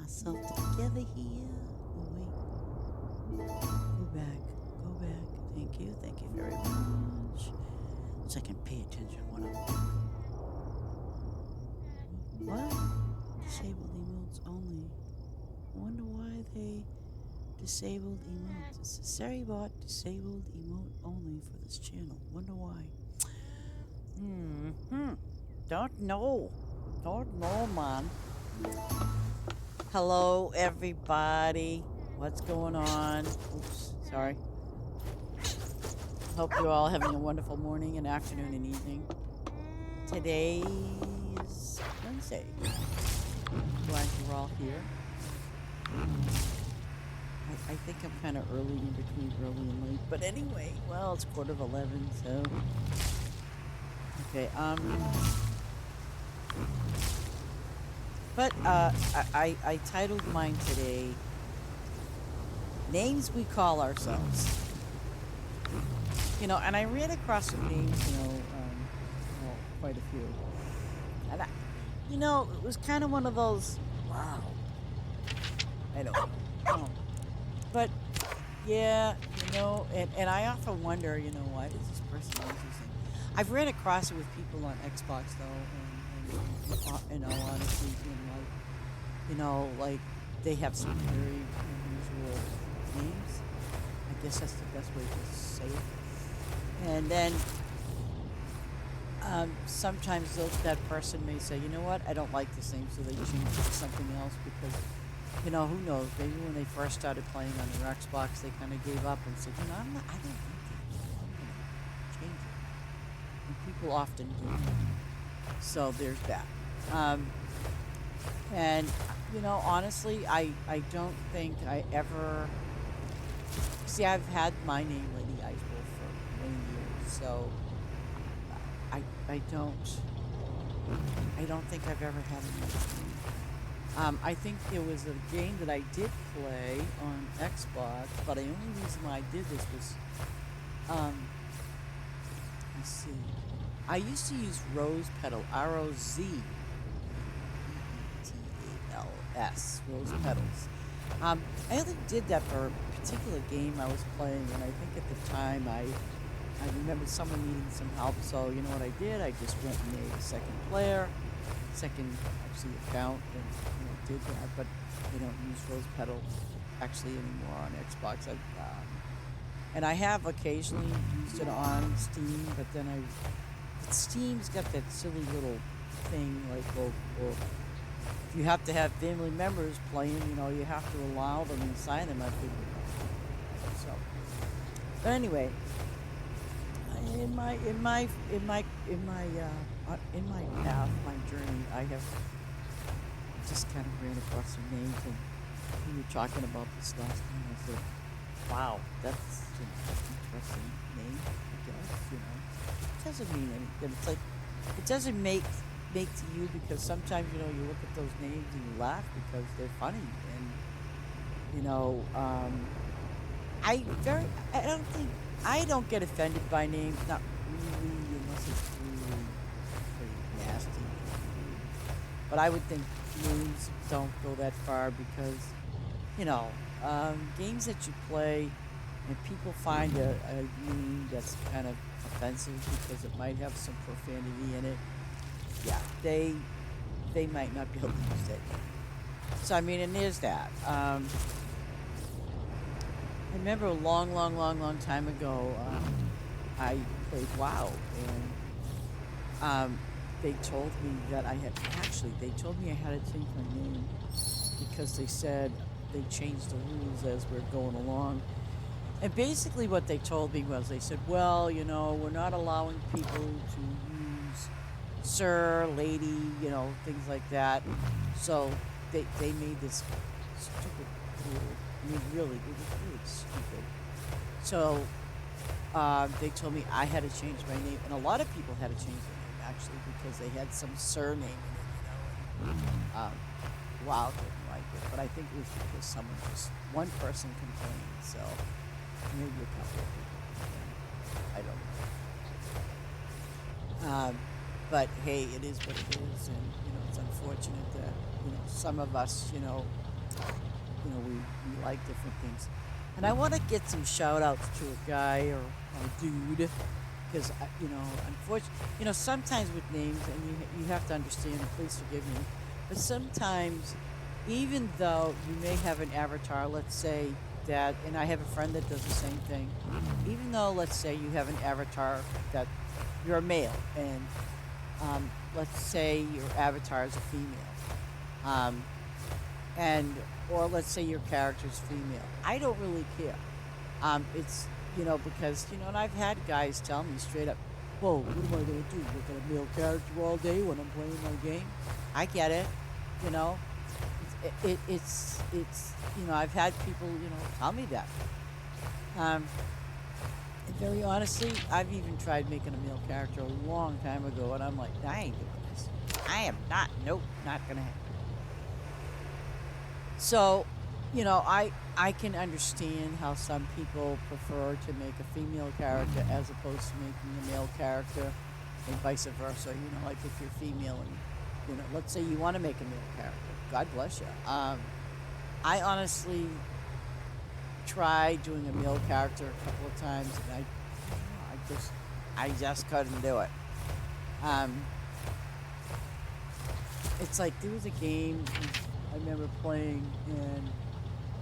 myself together here. Oh, wait. Go back. Go back. Thank you. Thank you very much. So I can pay attention when I'm what? Disabled emotes only. I wonder why they disabled emotes. It's a Seribot disabled emote only for this channel. Wonder why. Hmm. Don't know. Don't know, man. Hello, everybody. What's going on? Oops, sorry. Hope you're all having a wonderful morning and afternoon and evening. Today's Wednesday. Glad you're all here. I think I'm kind of early in between early and late. But anyway, well, it's 11:15, so. Okay, But I titled mine today, Names We Call Ourselves. And I ran across some names, well, quite a few. And it was kind of one of those, wow, I don't know. But yeah, and I often wonder, why does this person use these things? I've ran across it with people on Xbox though, and in all honesty, like they have some very unusual names. I guess that's the best way to say it. And then sometimes that person may say, you know what, I don't like this name, so they change it to something else because, who knows? Maybe when they first started playing on their Xbox, they kind of gave up and said, I don't like that. I'm going to change it. And people often do. So there's that. And, honestly, I don't think I ever. See, I've had my name Lady Icewolf for many years, so I don't think I've ever had a name. I think there was a game that I did play on Xbox, but the only reason why I did this was, let's see, I used to use Rose Petal, ROZETALS, Rose Petals. I only did that for a particular game I was playing, and I think at the time I remember someone needing some help, so you know what I did? I just went and made a second actually account, and did that. But they don't use Rose Petal actually anymore on Xbox. And I have occasionally used it on Steam, but then Steam's got that silly little thing like, well, if you have to have family members playing, you have to allow them and sign them up. So, but anyway, in my path, my journey, I have just kind of ran across some names, and we were talking about this last time. I said, "Wow, that's an interesting name." I guess it doesn't mean anything. It's like it doesn't make to you, because sometimes you look at those names and you laugh because they're funny, and I don't get offended by names, not really, unless it's really pretty nasty. But I would think names don't go that far because, games that you play and people find a name that's kind of offensive because it might have some profanity in it, yeah, they might not be able to use it. So I mean, and there's that. I remember a long time ago, I played WoW, and they told me that they told me I had to change my name because they said they changed the rules as we're going along. And basically what they told me was, they said, well, we're not allowing people to use sir, lady, things like that. So they made this stupid rule. I mean, really, it was really stupid. So they told me I had to change my name, and a lot of people had to change their name actually because they had some surname in it, and, wow, didn't like it. But I think it was because one person complained, so maybe a couple of people. I don't know. But hey, it is what it is, and it's unfortunate that some of us, we like different things. And I want to get some shout outs to a guy or a dude because, unfortunately, sometimes with names, and you have to understand, and please forgive me, but sometimes, even though you may have an avatar, let's say that, and I have a friend that does the same thing, even though, let's say, you have an avatar that you're a male, and let's say your avatar is a female, um, and or let's say your character's female. I don't really care. It's because and I've had guys tell me straight up, "Whoa, what am I gonna do? Look at a male character all day when I'm playing my game?" I get it. You know, it's I've had people tell me that. Um, and very honestly, I've even tried making a male character a long time ago, and I'm like, I ain't doing this. I am not. Nope, not gonna happen. So, I can understand how some people prefer to make a female character as opposed to making a male character, and vice versa. Like if you're female and let's say you want to make a male character, God bless you. I honestly tried doing a male character a couple of times, and I just couldn't do it. Um, it's like there was a game I remember playing, and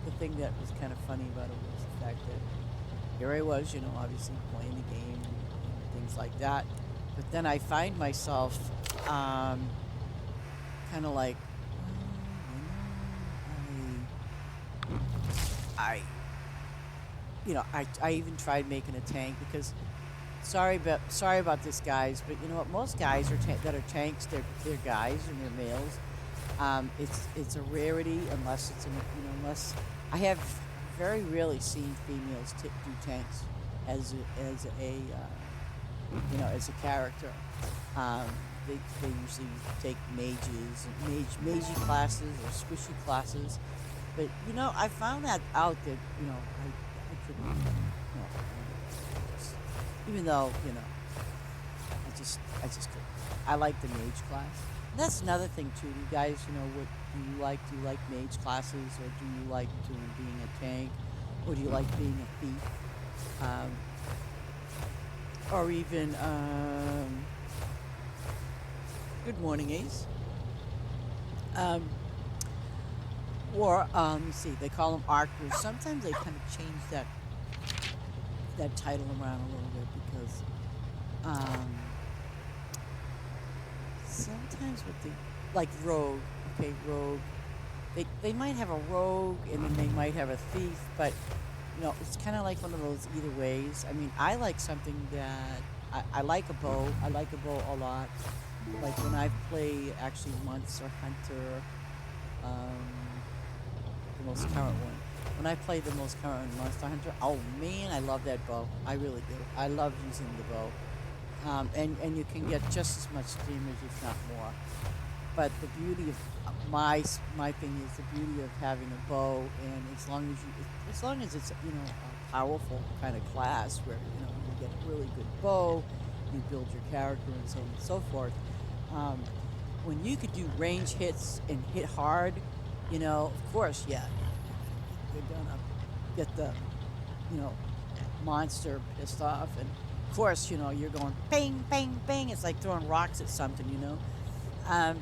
the thing that was kind of funny about it was the fact that here I was, obviously playing the game and things like that. But then I find myself kind of like, I, I even tried making a tank because sorry about this, guys, but you know what? Most guys that are tanks, they're guys and they're males. It's a rarity unless unless I have very rarely seen females do tanks as a character. Um, they usually take magey classes or squishy classes, but I found that out that I couldn't even though I just couldn't. I like the mage class. And that's another thing too. You guys, what do you like? Do you like mage classes, or do you like doing being a tank, or do you like being a thief, or even good morning, Ace. Um, or let me see, they call them archers. Sometimes they kind of change that title around a little bit because um, sometimes with the like rogue, okay, rogue, they might have a rogue and then they might have a thief, but it's kind of like one of those either ways. I mean, I like something that I like a bow. I like a bow a lot. Like when I play actually Monster Hunter, um, the most current one. When I play the most current Monster Hunter, oh man, I love that bow. I really do. I love using the bow. And you can get just as much damage, if not more. But the beauty of my thing is the beauty of having a bow, and as long as it's a powerful kind of class where you get a really good bow, you build your character and so on and so forth. Um, when you could do range hits and hit hard, of course, yeah, you're gonna get the you know monster pissed off, and of course, you're going bang, bang, bang. It's like throwing rocks at something. Um,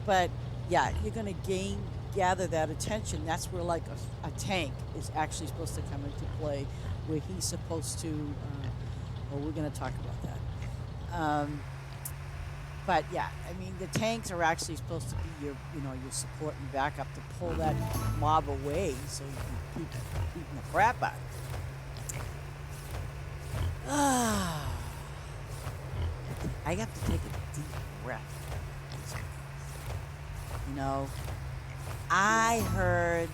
but yeah, you're gonna gather that attention. That's where like a tank is actually supposed to come into play, where he's supposed to. Well, we're gonna talk about that. But yeah, I mean the tanks are actually supposed to be your support and backup to pull that mob away, so you can keep beating the crap out of it. I have to take a deep breath. You know, I heard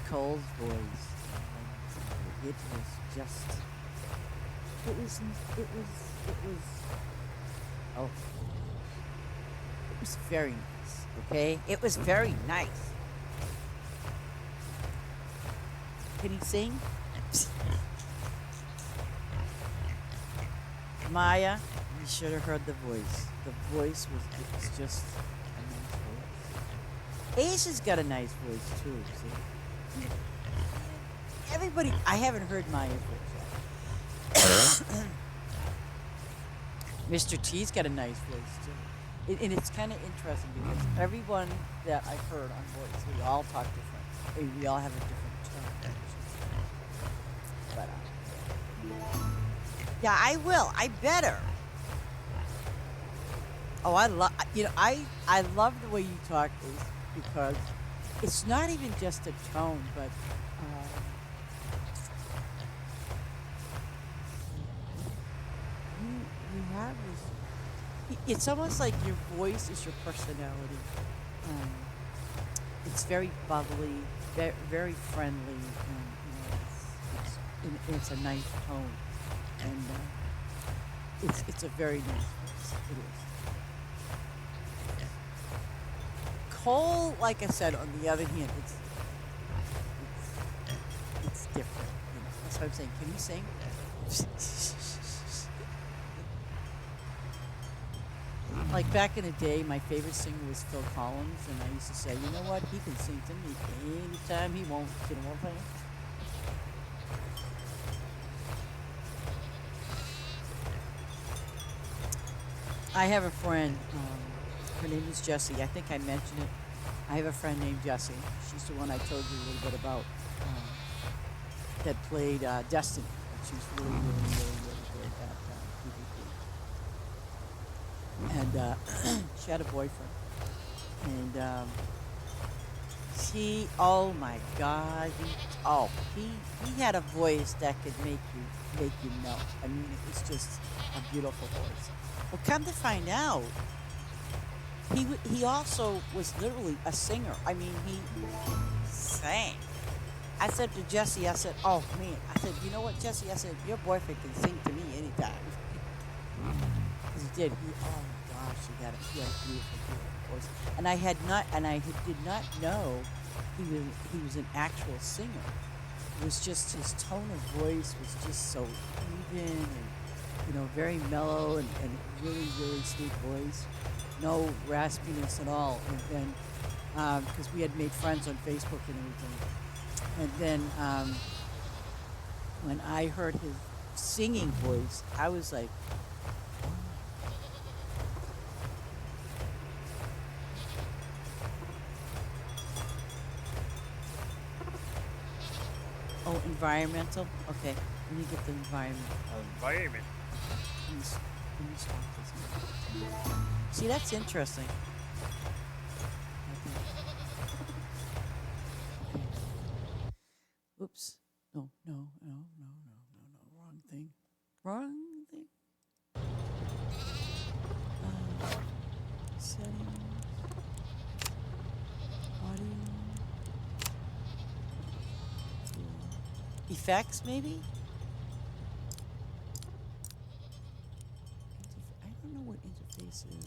Cole's voice. And it was just. It was. Oh, it was very nice. Okay, it was very nice. Can he sing? Maya, you should have heard the voice. The voice was just a nice voice. Ace has got a nice voice too. See, everybody. I haven't heard Maya's voice yet. Mr. T's got a nice voice too, and it's kind of interesting because everyone that I've heard on voice, we all talk different. We all have a different tone. But yeah, I will. I better. Oh, I love. I love the way you talk, Ace, because it's not even just a tone, but you have this. It's almost like your voice is your personality. Um, it's very bubbly, very friendly, and it's a nice tone, and it's a very nice voice. It is. Cole, like I said, on the other hand, it's different. That's what I'm saying. Can you sing? Like back in the day, my favorite singer was Phil Collins, and I used to say, you know what? He can sing to me anytime he wants. You know what I'm saying? I have a friend. Her name is Jessie. I think I mentioned it. I have a friend named Jessie. She's the one I told you a little bit about that played Destiny. She was really, really, really, really good at PvP. And she had a boyfriend. And oh my God, he had a voice that could make you melt. I mean, it was just a beautiful voice. Well, come to find out, he also was literally a singer. I mean, he sang. I said to Jesse, I said, "Oh man," I said, "You know what, Jesse?" I said, "Your boyfriend can sing to me anytime." Because he did. Oh my gosh, he had a beautiful, beautiful voice. And did not know he was an actual singer. It was just his tone of voice was just so even and very mellow and really, really sweet voice. No raspiness at all. And then, because we had made friends on Facebook and everything. And then when I heard his singing voice, I was like, oh, environmental? Okay, let me get the environment. Environment. Let me stop this. See, that's interesting. Okay. Oops. No, no, no, no, no, no, no. Wrong thing. Wrong thing. Settings. Audio. Effects, maybe? I don't know what interface is.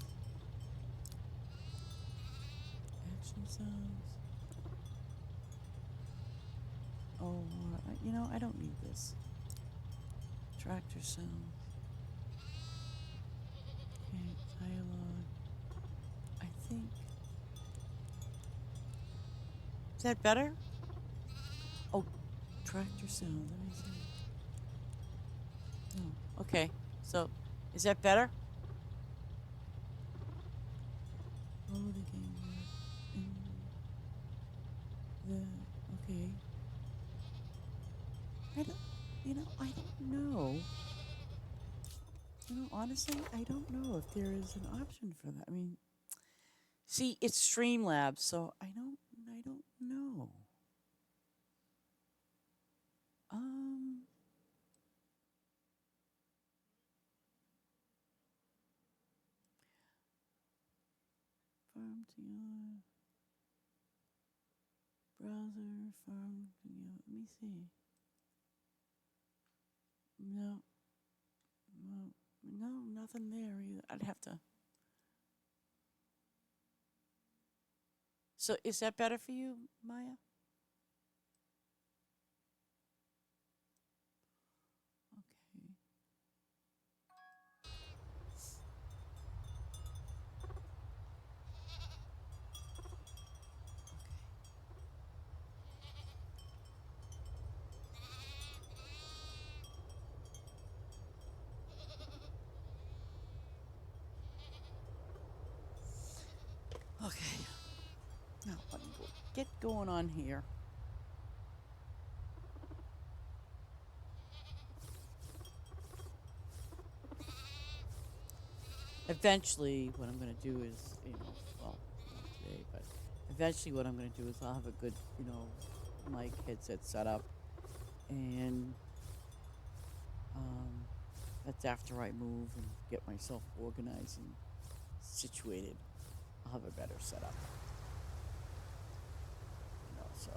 Action sounds. Oh, I don't need this. Tractor sounds. Okay, dialogue. I think. Is that better? Oh, tractor sounds. Let me see. No. Okay. So, is that better? Oh, the game. The okay. I don't. I don't know. Honestly, I don't know if there is an option for that. I mean, see, it's Streamlabs, so I don't know. Um, farm to browser farm to let me see. No, no, no, nothing there either. I'd have to. So, is that better for you, Maya? Okay. Okay. Now, let me get going on here. Eventually, what I'm going to do is, well, not today, but eventually what I'm going to do is I'll have a good, mic headset set up. And um, that's after I move and get myself organized and situated. I'll have a better setup, so.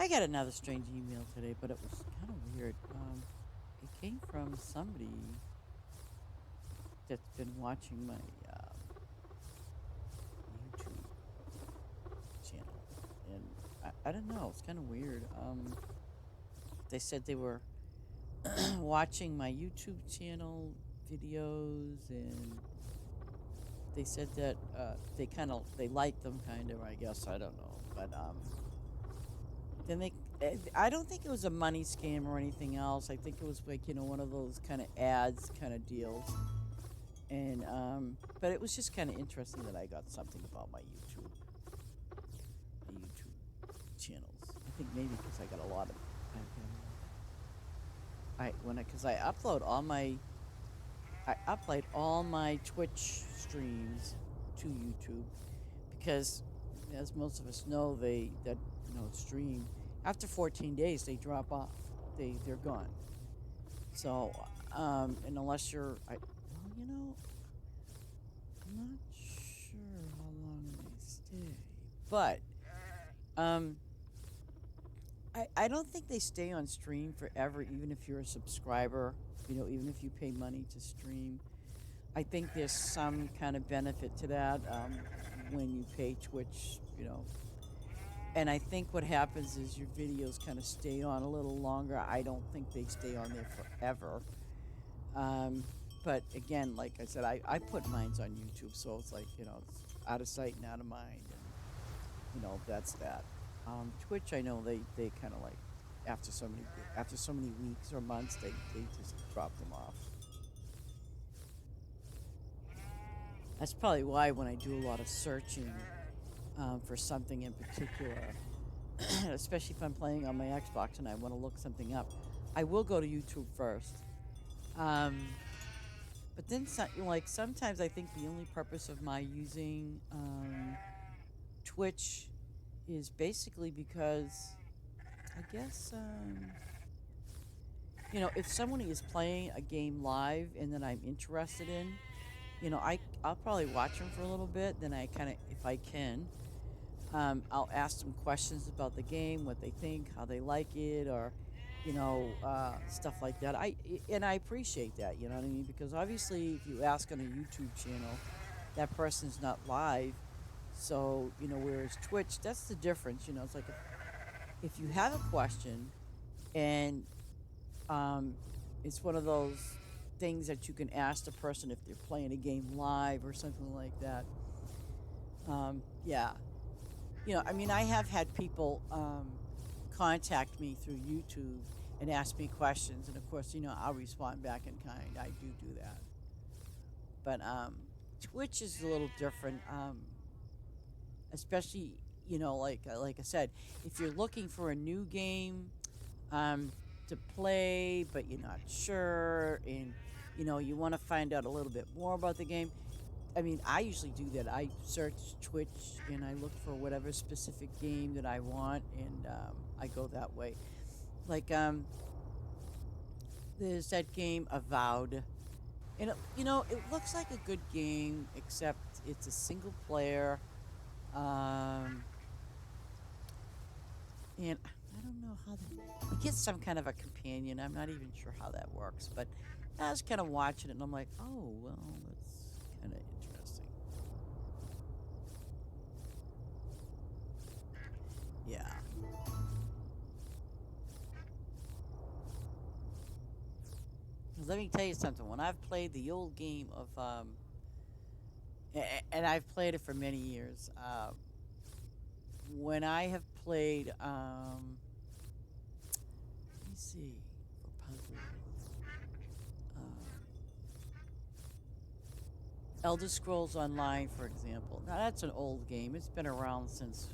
I got another strange email today, but it was kind of weird. It came from somebody that's been watching my YouTube channel, and I don't know. It's kind of weird. They said they were watching my YouTube channel videos, and they said that they liked them, kind of. I guess I don't know, but then I don't think it was a money scam or anything else. I think it was like one of those kind of ads kind of deals. And but it was just kind of interesting that I got something about my YouTube channels. I think maybe because I got a lot of because I upload all my Twitch streams to YouTube, because as most of us know, stream after 14 days they drop off. They're gone. So and unless I'm not sure how long they stay, but um, I don't think they stay on stream forever, even if you're a subscriber. Even if you pay money to stream, I think there's some kind of benefit to that when you pay Twitch. And I think what happens is your videos kind of stay on a little longer. I don't think they stay on there forever. But again, like I said, I put mines on YouTube, so it's like, it's out of sight and out of mind. And, that's that. Twitch, I know they kind of like, after so many weeks or months, they just drop them off. That's probably why when I do a lot of searching for something in particular, especially if I'm playing on my Xbox and I want to look something up, I will go to YouTube first. But then, sometimes I think the only purpose of my using Twitch is basically because I guess if someone is playing a game live and that I'm interested in, I'll probably watch them for a little bit. Then I kind of, if I can, I'll ask them questions about the game, what they think, how they like it, or stuff like that. And I appreciate that. You know what I mean? Because obviously, if you ask on a YouTube channel, that person's not live. So whereas Twitch, that's the difference. It's like if you have a question, and it's one of those things that you can ask the person if they're playing a game live or something like that. Yeah. I mean, I have had people contact me through YouTube and ask me questions, and of course, I'll respond back in kind. I do that. But Twitch is a little different, especially like I said, if you're looking for a new game to play, but you're not sure, and you want to find out a little bit more about the game. I mean, I usually do that. I search Twitch and I look for whatever specific game that I want, and I go that way. Like, there's that game Avowed, and it looks like a good game, except it's a single player, and I don't know how you get some kind of a companion. I'm not even sure how that works, but I was kind of watching it, and I'm like, oh well, that's kind of interesting. Yeah. 'Cause let me tell you something. When I've played the old game of, and I've played it for many years, when I have played, let me see, for puzzles. Elder Scrolls Online, for example. Now that's an old game. It's been around since,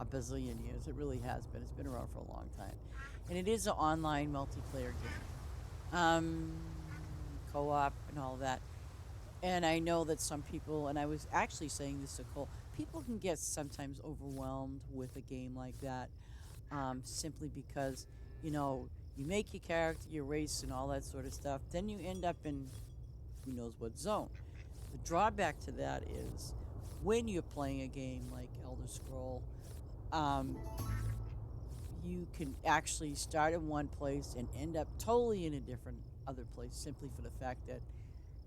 a bazillion years. It really has been. It's been around for a long time. And it is an online multiplayer game. Co-op and all of that. And I know that some people, and I was actually saying this to Cole, people can get sometimes overwhelmed with a game like that, simply because, you make your character, your race, and all that sort of stuff. Then you end up in who knows what zone. The drawback to that is when you're playing a game like Elder Scroll, um, you can actually start in one place and end up totally in a different other place simply for the fact that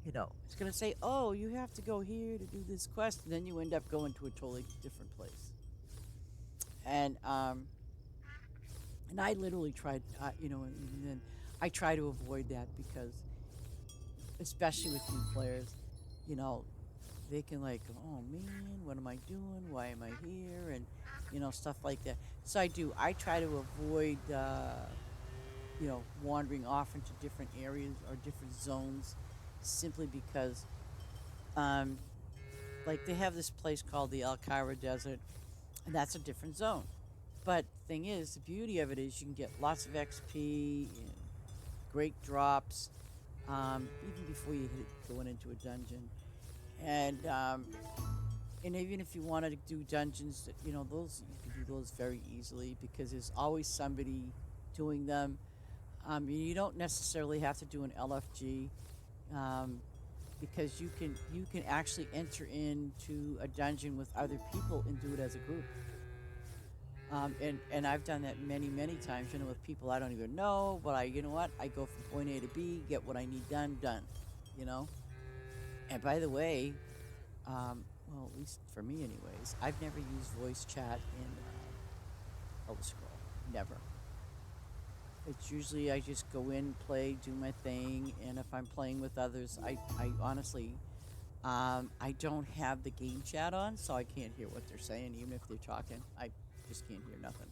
it's going to say, oh, you have to go here to do this quest, and then you end up going to a totally different place. And I literally tried, and then I try to avoid that because, especially with new players, you know, they can like, oh man, what am I doing? Why am I here? And stuff like that. So I do. I try to avoid, wandering off into different areas or different zones, simply because, um, like they have this place called the Alkira Desert, and that's a different zone. But thing is, the beauty of it is you can get lots of XP and great drops, even before you hit going into a dungeon. And even if you wanted to do dungeons, those you can do those very easily because there's always somebody doing them. You don't necessarily have to do an LFG, um, because you can actually enter into a dungeon with other people and do it as a group. And I've done that many times, with people I don't even know, but you know what? I go from point A to B, get what I need done, you know? And by the way, well, at least for me anyways, I've never used voice chat in Elder Scroll. Never. It's usually I just go in, play, do my thing, and if I'm playing with others, I honestly, I don't have the game chat on, so I can't hear what they're saying, even if they're talking. I just can't hear nothing.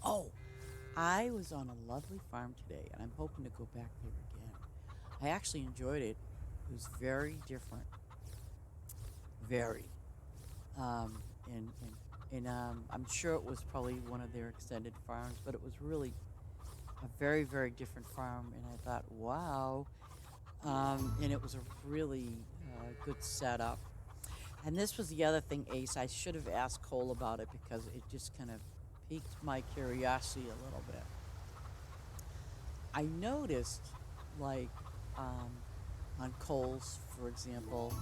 Oh, I was on a lovely farm today, and I'm hoping to go back there again. I actually enjoyed it. It was very different, very. And I'm sure it was probably one of their extended farms, but it was really a very different farm. And I thought, wow. And it was a really good setup. And this was the other thing, Ace. I should have asked Cole about it because it just kind of piqued my curiosity a little bit. I noticed, like, um, on Cole's, for example,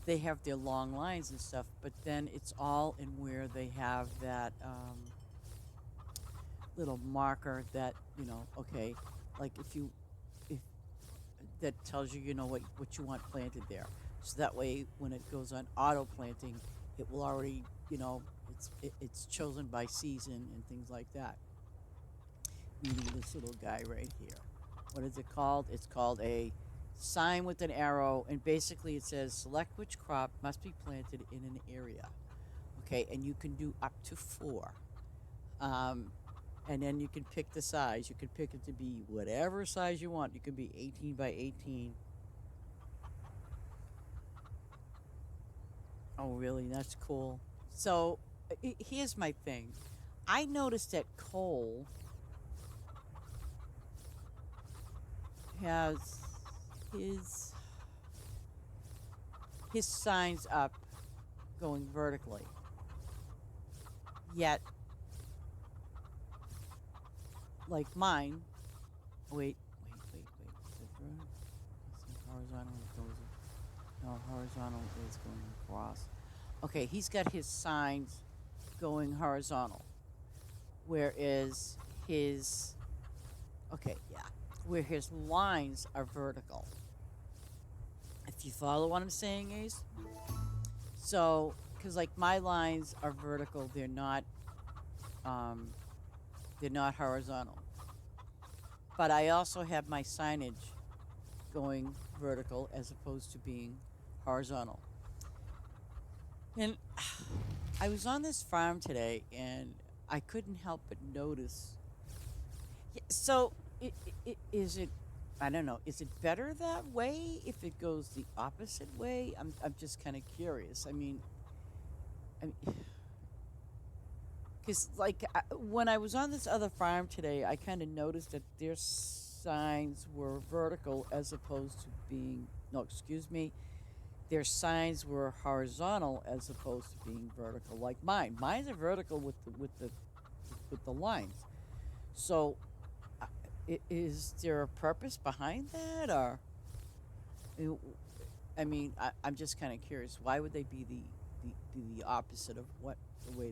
they have their long lines and stuff, but then it's all in where they have that little marker that okay, like if that tells you what you want planted there, so that way when it goes on auto planting, it will already it's chosen by season and things like that. Meaning this little guy right here. What is it called? It's called a sign with an arrow, and basically it says select which crop must be planted in an area. Okay, and you can do up to four. Um, and then you can pick the size. You can pick it to be whatever size you want. You can be 18 by 18. Oh, really? That's cool. So here's my thing. I noticed that Cole has his his signs up going vertically. Yet, like mine, wait. Is it vertical? Is it horizontal? It goes, no, horizontal is going across. Okay, he's got his signs going horizontal, whereas his, okay, yeah, where his lines are vertical. If you follow what I'm saying, Ace. So, because like my lines are vertical, um, they're not horizontal. But I also have my signage going vertical as opposed to being horizontal. And I was on this farm today, and I couldn't help but notice. Yeah, so, is it? I don't know. Is it better that way if it goes the opposite way? I'm just kind of curious. I mean, because when I was on this other farm today, I kind of noticed that their signs were vertical as opposed to being. No, excuse me. Their signs were horizontal as opposed to being vertical, like mine. Mine's are vertical with the lines. So, uh, is there a purpose behind that, or you know, I'm just kind of curious. Why would they be the opposite of what the way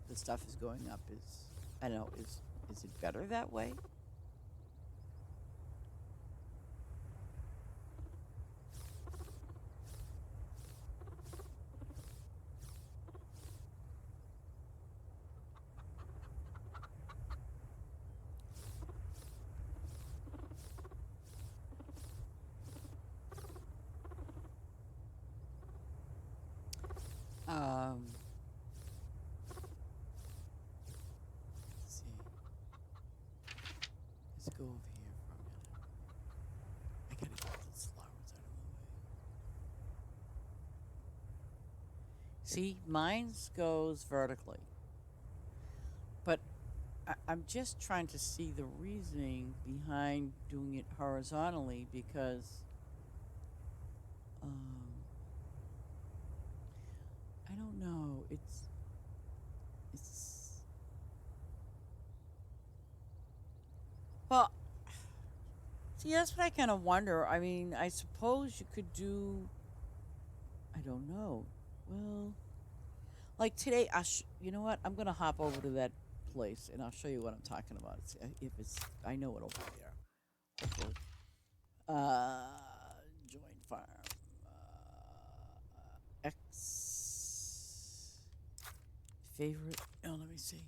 the stuff is going up is? I don't know. Is it better that way? Um, let's see. Let's go over here for a minute. I gotta get those flowers out of the way. See, mine's goes vertically, but I'm just trying to see the reasoning behind doing it horizontally because um, I don't know. It's well, see, that's what I kind of wonder. I mean, I suppose you could do. I don't know. Well, like today, you know what? I'm gonna hop over to that place and I'll show you what I'm talking about. If it's, I know it over there. Hopefully. Join farm. X favorite. Oh, let me see.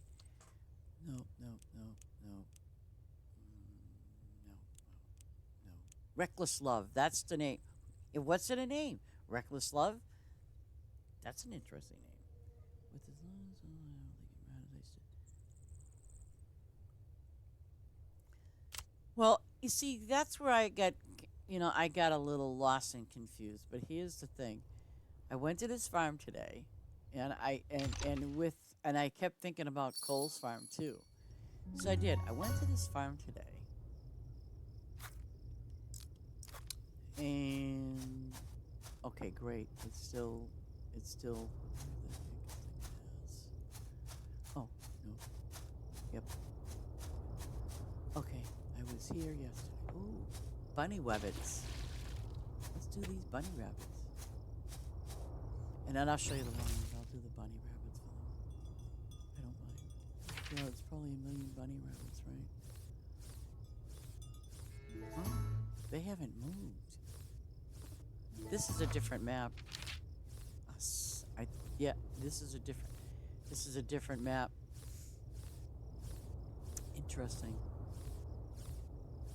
No, no, no, no, no, no. Reckless Love. That's the name. What's in a name? Reckless Love. That's an interesting name. With his lungs, I don't think it matters. Well, you see, that's where I got a little lost and confused. But here's the thing: I went to this farm today, and I kept thinking about Cole's farm too. So I did. I went to this farm today, and okay, great. It's still. Where the heck is it? Oh no. Yep. Okay, I was here yesterday. Ooh, bunny rabbits. Let's do these bunny rabbits. And then I'll show you the ones. I'll do the bunny rabbits for them. I don't mind. Yeah, it's probably a million bunny rabbits, right? Oh, they haven't moved. This is a different map. Yeah, this is a different map. Interesting.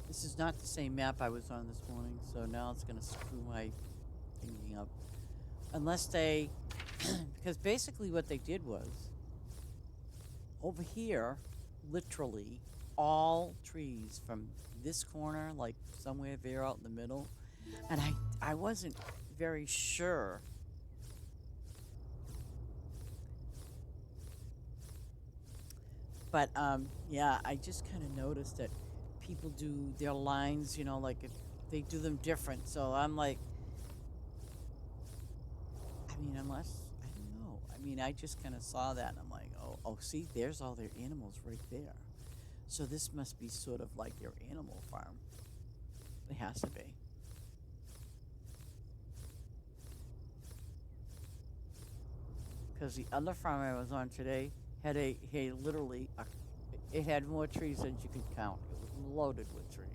This is not the same map I was on this morning, so now it's gonna screw my thinking up. Unless they, because basically what they did was over here, literally all trees from this corner, like somewhere there out in the middle, and I wasn't very sure. But yeah, I just kind of noticed that people do their lines, like if they do them different. So I'm like, unless I don't know. I just kind of saw that, and I'm like, oh, see, there's all their animals right there. So this must be sort of like their animal farm. It has to be. Because the other farm I was on today had literally, it had more trees than you could count. It was loaded with trees.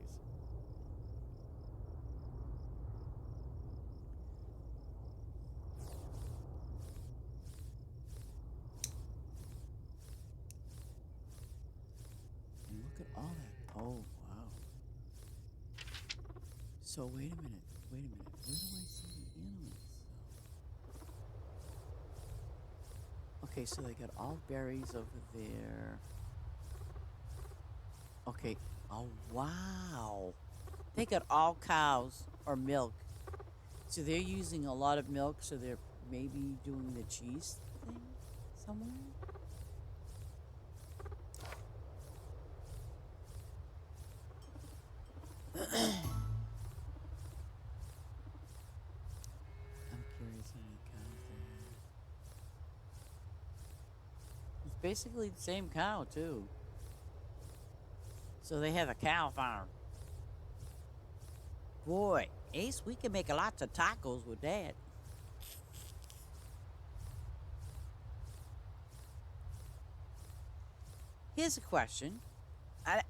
And look at all that. Oh, wow. So wait a minute. Wait a minute. Where do I see the animals? Okay, so they got all berries over there. Okay. Oh, wow. They got all cows or milk. So they're using a lot of milk, so they're maybe doing the cheese thing somewhere? I'm curious how many cows they have. It's basically the same cow, too. So they have a cow farm. Boy, Ace, we can make lots of tacos with that. Here's a question. And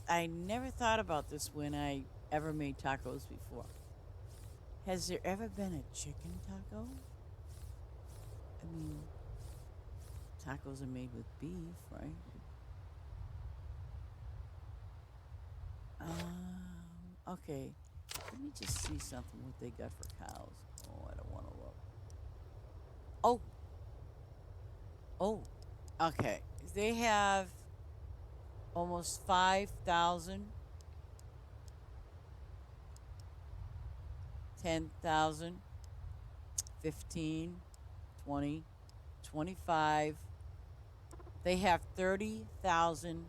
I never thought about this when I ever made tacos before. Has there ever been a chicken taco? I mean, tacos are made with beef, right? Okay. Let me just see something what they got for cows. Oh, I don't want to look. Oh, oh. Okay. They have almost 5,000, 10,000, 15, 20, 25. They have 30,000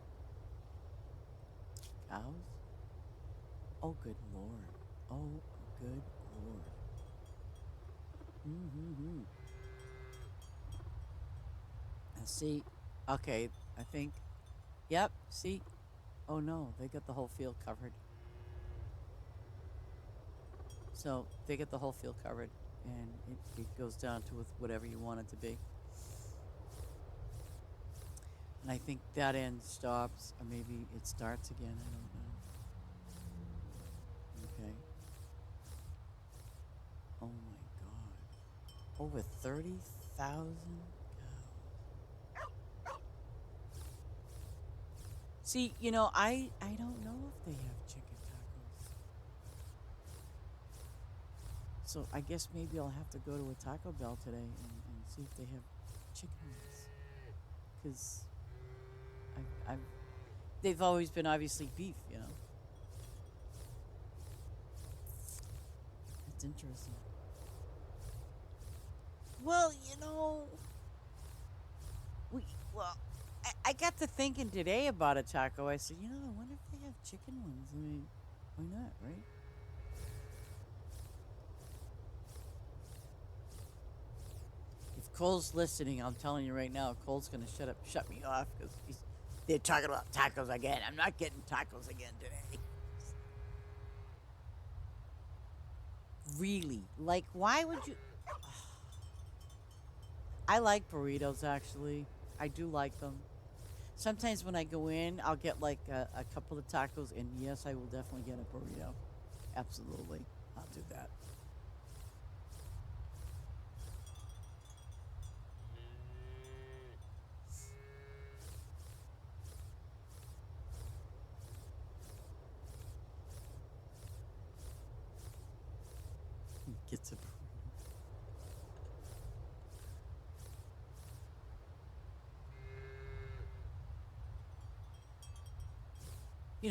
cows. Oh, good Lord. Oh, good Lord. Mm-hmm. See, okay, I think, yep, see, oh no, they got the whole field covered. So they get the whole field covered, and it goes down to with whatever you want it to be. And I think that end stops, or maybe it starts again. I don't know. Okay. Oh my God. Over 30,000 cows. See, I don't know if they have chicken tacos. So I guess maybe I'll have to go to a Taco Bell today and see if they have chicken wings. Because I've they've always been obviously beef. That's interesting. Well, we well, I got to thinking today about a taco. I said, I wonder if they have chicken ones. I mean, why not, right? If Cole's listening, I'm telling you right now, Cole's gonna shut me off because they're talking about tacos again. I'm not getting tacos again today. Really? Like, why would you? I like burritos actually. I do like them. Sometimes when I go in, I'll get like a couple of tacos, and yes, I will definitely get a burrito. Absolutely, I'll do that. Gets a burrito.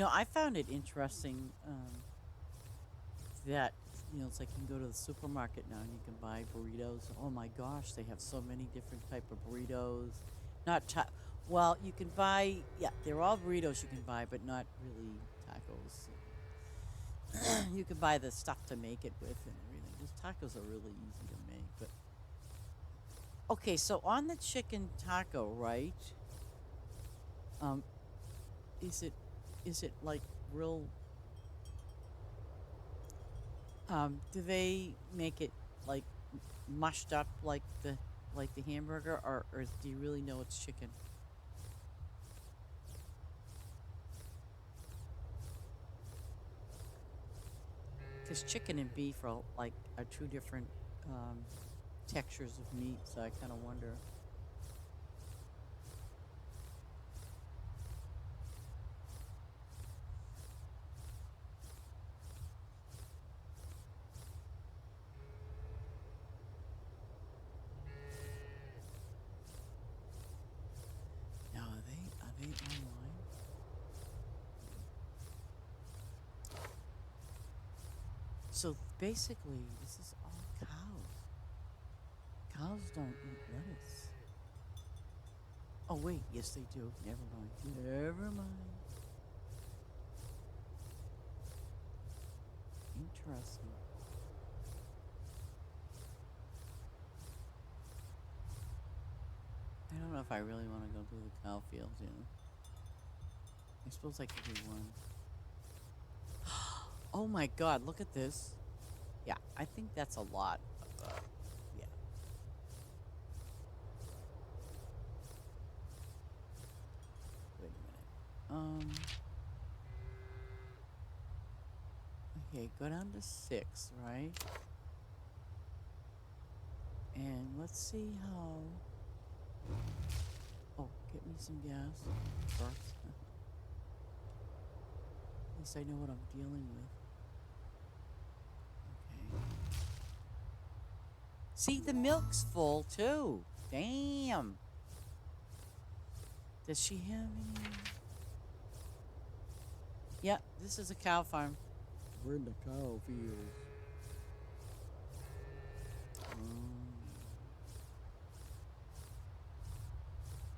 I found it interesting that it's like you can go to the supermarket now and you can buy burritos. Oh my gosh, they have so many different type of burritos. Not well, you can buy, yeah, they're all burritos you can buy, but not really tacos. You can buy the stuff to make it with and everything. Those tacos are really easy to make. But okay, so on the chicken taco, right? Um, is it is it like real? Do they make it like mushed up like the hamburger, or do you really know it's chicken? Because chicken and beef are two different um, textures of meat, so I kind of wonder. they online? So basically, this is all cows. Cows don't eat lettuce. Oh wait, yes they do. Never mind. Never mind. Interesting. I don't know if I really want to go through the cow fields, you know. I suppose I could do one. Oh my god, look at this. Yeah, I think that's a lot. Yeah. Wait a minute. Okay, go down to 6, right? And let's see how. Oh, get me some gas first. At least I know what I'm dealing with. Okay. See, the milk's full too. Damn. Does she have any? Yeah, this is a cow farm. We're in the cow fields.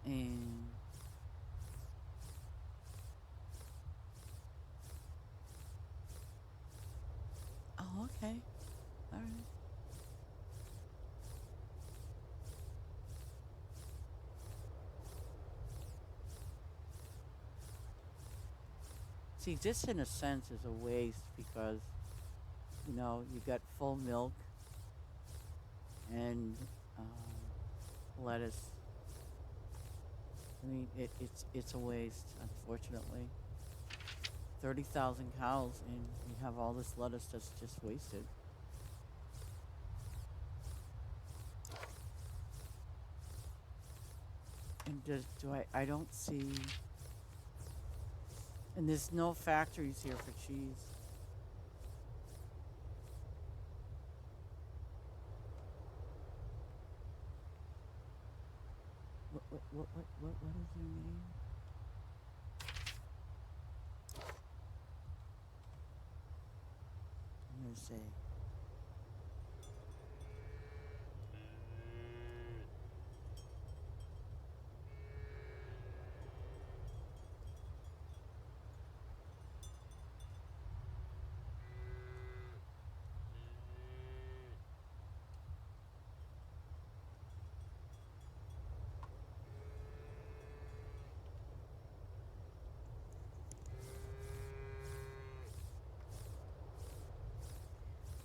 And oh, okay, all right. See, this in a sense is a waste because you know you got full milk and lettuce. I mean, it's a waste, unfortunately. 30,000 cows, and you have all this lettuce that's just wasted. And do I don't see, and there's no factories here for cheese. What is your name? I'm gonna say.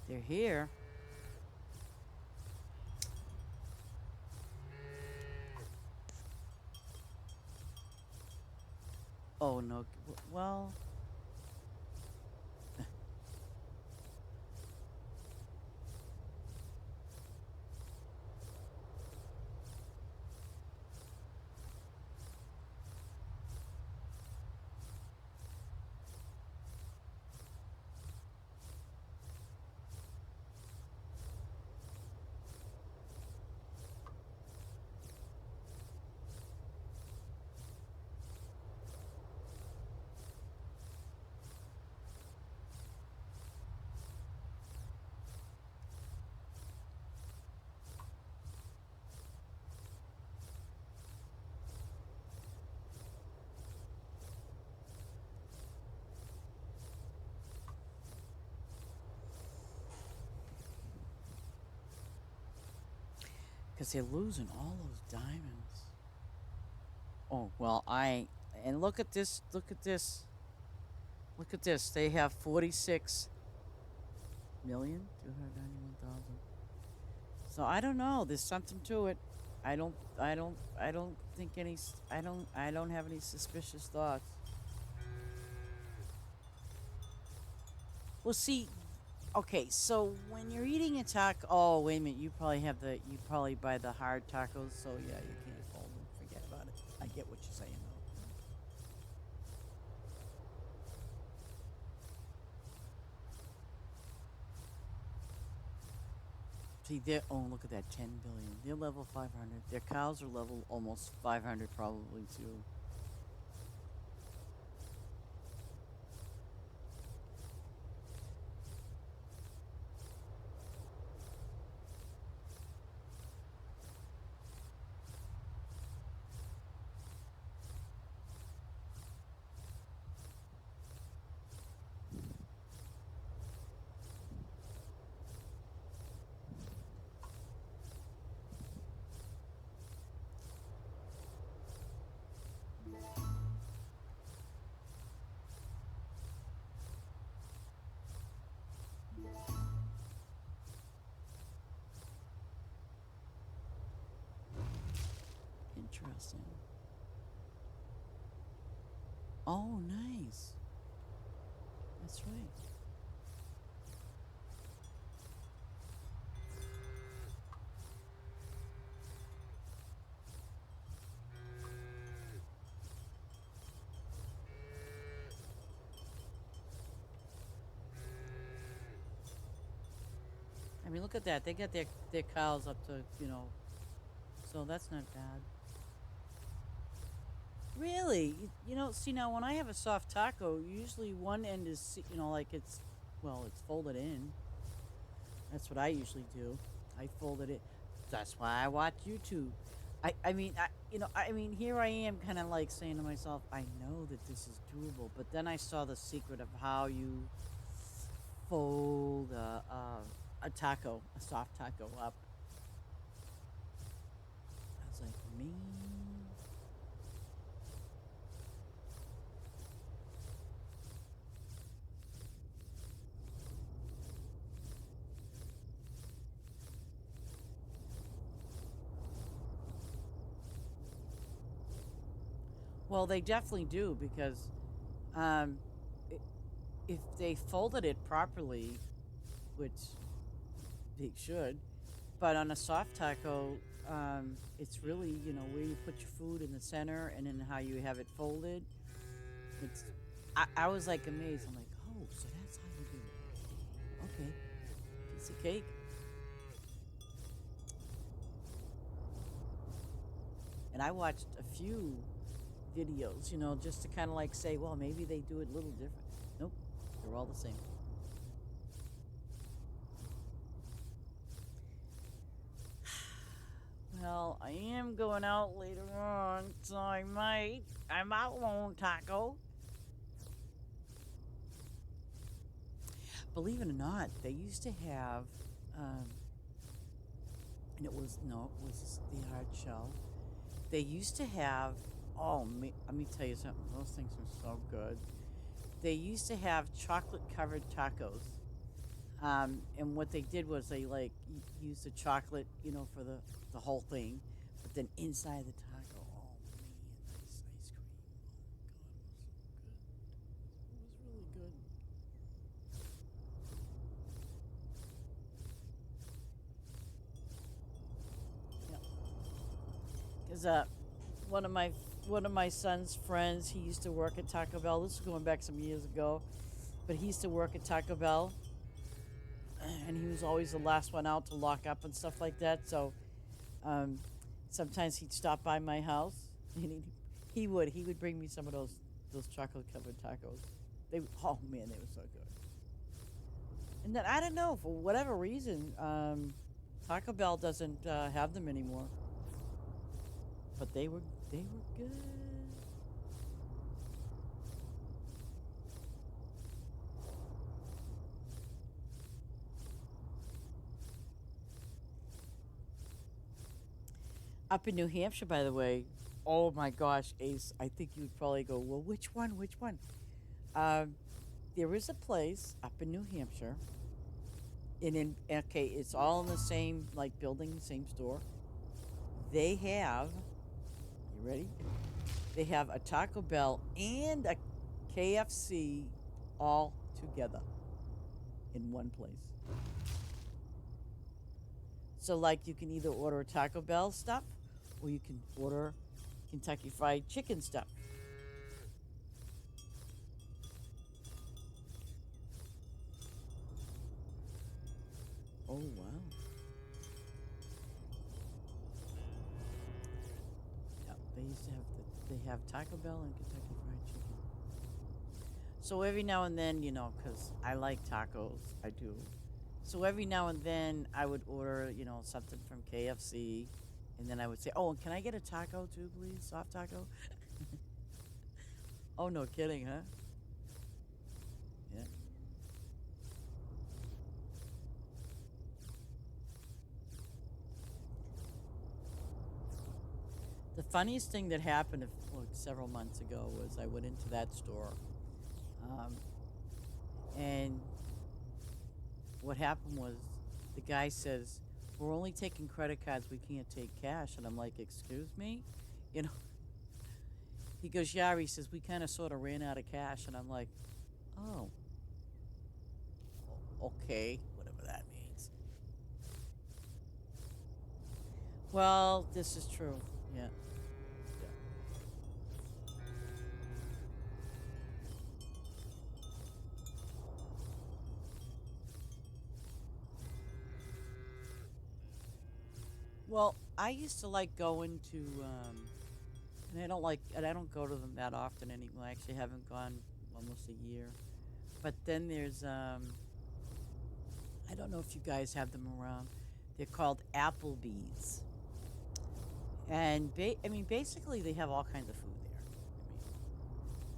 They're here. Oh no. Well, because they're losing all those diamonds. Oh well, and look at this. Look at this. Look at this. They have 46,291,000. So I don't know. There's something to it. I don't think any. I don't have any suspicious thoughts. Well, see, okay. So when you're eating a taco, oh wait a minute. You probably buy the hard tacos. So yeah, you can't fold them. Forget about it. I get what you're saying though. See, look at that, 10 billion. They're level 500. Their cows are level almost 500 probably too. interesting. Oh, nice. That's right. I mean, look at that. They got their cows up to, so that's not bad. Really? See now when I have a soft taco, usually one end is, like it's folded in. That's what I usually do. I folded it. That's why I watch YouTube. I mean, here I am kind of like saying to myself, I know that this is doable, but then I saw the secret of how you fold a taco, a soft taco up. I was like, man. Well, they definitely do because um, i- if they folded it properly, which they should, but on a soft taco, it's really, where you put your food in the center and then how you have it folded. It's, I was like amazed. I'm like, oh, so that's how you do it. Okay, piece of cake. And I watched a few videos, just to kind of like say, well, maybe they do it a little different. Nope, they're all the same. Well, I am going out later on, so I might. I'm out on taco. Believe it or not, they used to have, um, and it was no, it was the hard shell. They used to have. Oh, let me tell you something. Those things are so good. They used to have chocolate covered tacos. And what they did was they like used the chocolate, for the whole thing, but then inside the taco, oh man, nice ice cream. Oh god, it was so good. It was really good. Yeah, because one of my one of my son's friends, he used to work at Taco Bell. This is going back some years ago, but he used to work at Taco Bell, and he was always the last one out to lock up and stuff like that. So Um, sometimes he'd stop by my house, and he would bring me some of those chocolate covered tacos. Oh man, they were so good. And then I don't know for whatever reason, Taco Bell doesn't have them anymore, but they were good. Up in New Hampshire, by the way. Oh my gosh, Ace! I think you would probably go. Well, which one? Which one? Um, there is a place up in New Hampshire. Okay, it's all in the same like building, same store. They have, you ready? They have a Taco Bell and a KFC all together in one place. So like you can either order Taco Bell stuff or you can order Kentucky Fried Chicken stuff. Oh wow. Yeah, they used to have they have Taco Bell and Kentucky Fried Chicken. So every now and then, because I like tacos, I do. So every now and then, I would order, something from KFC, and then I would say, "Oh, and can I get a taco too, please? Soft taco." Oh, no kidding, huh? Yeah. The funniest thing that happened several months ago was I went into that store, um, and what happened was the guy says, "We're only taking credit cards. We can't take cash." And I'm like, "Excuse me?" You know, he goes, yeah, he says, we kind of sort of ran out of cash. And I'm like, oh, okay, whatever that means. Well, this is true. Yeah. Yeah. Well, I used to like going to, and I don't go to them that often anymore. I actually haven't gone almost a year. But then there's, I don't know if you guys have them around. They're called Applebee's. And I mean, basically, they have all kinds of food there. I mean,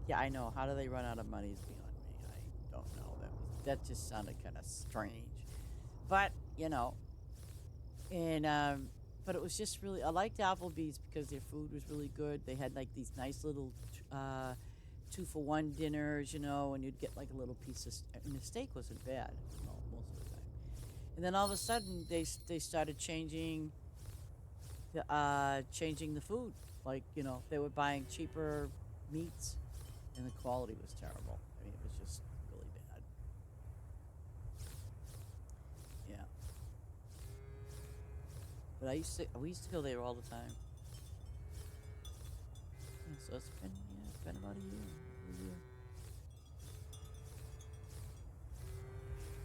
yeah, I know. How do they run out of money is beyond me. I don't know. That just sounded kind of strange, but and but it was just really. I liked Applebee's because their food was really good. They had like these nice little 2-for-1 dinners, and you'd get like a little piece of, and the steak wasn't bad, most of the time. And then all of a sudden, they started changing the food. Like, they were buying cheaper meats, and the quality was terrible. I mean, it was just really bad. Yeah. But we used to go there all the time. Yeah, so it's been about a year.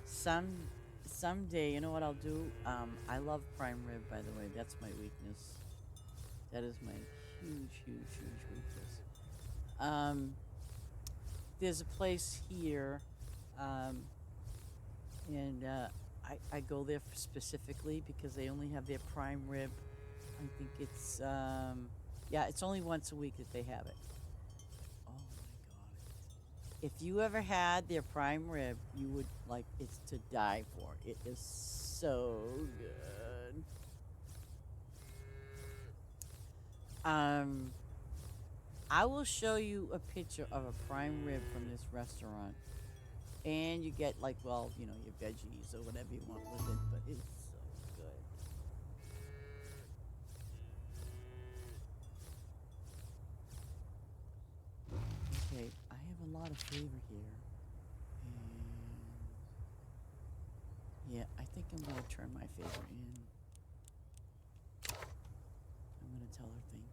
Some Someday, you know what I'll do? I love prime rib, by the way. That's my weakness. That is my huge weakness. Um, there's a place here, um, and I go there specifically because they only have their prime rib. I think it's yeah, it's only once a week that they have it. Oh my god! If you ever had their prime rib, you would like it's to die for. It is so good. Um, I will show you a picture of a prime rib from this restaurant, and you get like, well, your veggies or whatever you want with it, but it's so good. Okay, I have a lot of flavor here, and yeah, I think I'm gonna turn my favor in. I'm gonna tell her thank you.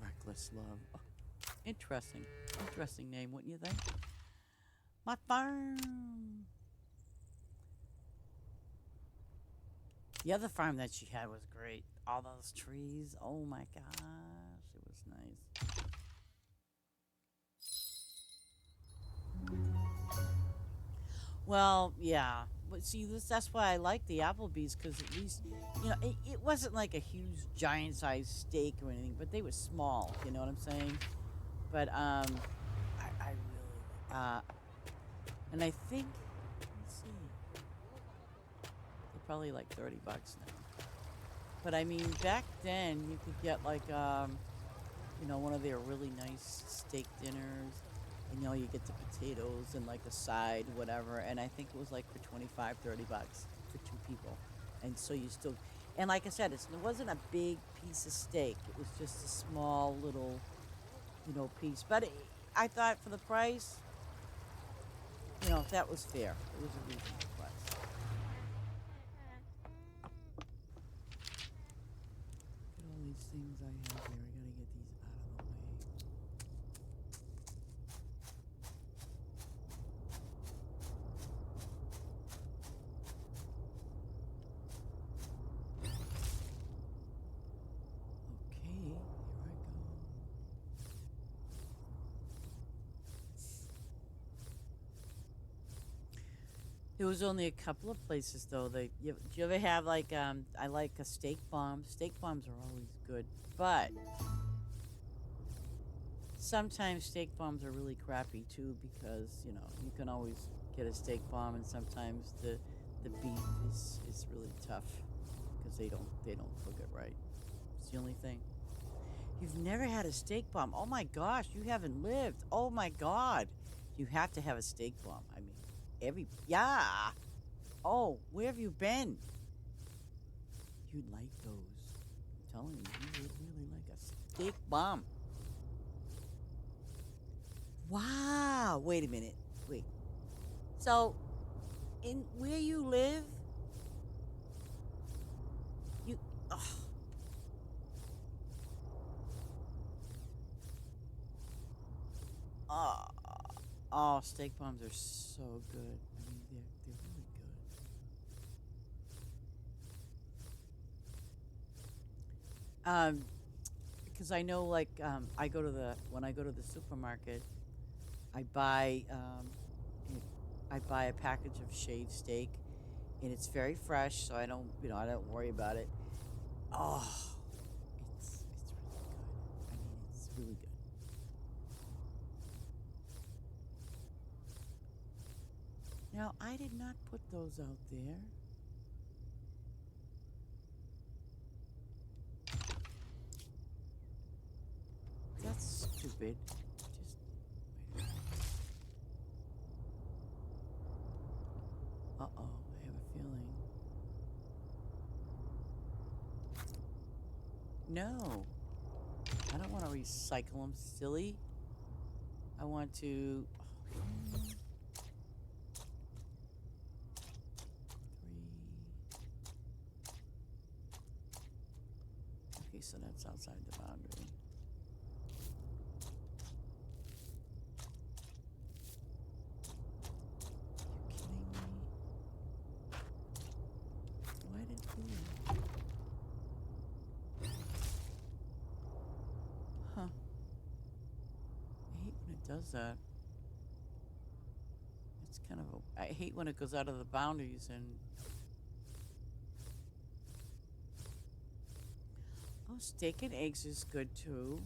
Reckless love. Oh, interesting name, wouldn't you think? My farm. The other farm that she had was great. All those trees. Oh my gosh, it was nice. Well, yeah. But see, that's why I like the Applebee's because at least, it wasn't like a huge, giant sized steak or anything, but they were small. You know what I'm saying? But I really, and I think, let's see, they're probably like $30 now. But I mean, back then you could get like, one of their really nice steak dinners. And you get the potatoes and like a side, whatever. And I think it was like for 25, $30 for two people. And so you still, and like I said, it wasn't a big piece of steak. It was just a small little, piece. But I thought for the price, that was fair. It was a reasonable price. Look at all these things I have here. I gotta get these out of the way. Okay, here I go. There was only a couple of places though. Do you ever have like I like a steak bomb. Steak bombs are always good, but sometimes steak bombs are really crappy too because you can always get a steak bomb, and sometimes the beef is really tough because they don't cook it right. It's the only thing. You've never had a steak bomb? Oh my gosh, you haven't lived. Oh my god, you have to have a steak bomb. I mean, yeah. Oh, where have you been? You'd like those. I'm telling you, you would really like a steak bomb. Wow. Wait a minute. Wait. So, in where you live, you. Oh, oh, oh, steak bombs are so good. I mean, they're really good. Um, because I know, like, when I go to the supermarket, I buy it- I buy a package of shaved steak, and it's very fresh, so I don't worry about it. Oh, it's really good. I mean, it's really good. Now, I did not put those out there. That's stupid. Just wait a minute. Uh-oh, I have a feeling. No, I don't want to recycle them, silly. I want to. Oh, 3. Okay, so that's outside the boundary. You kidding me? Why did he? Huh. I hate when it does that. It's kind of I hate when it goes out of the boundaries and. Oh, steak and eggs is good too.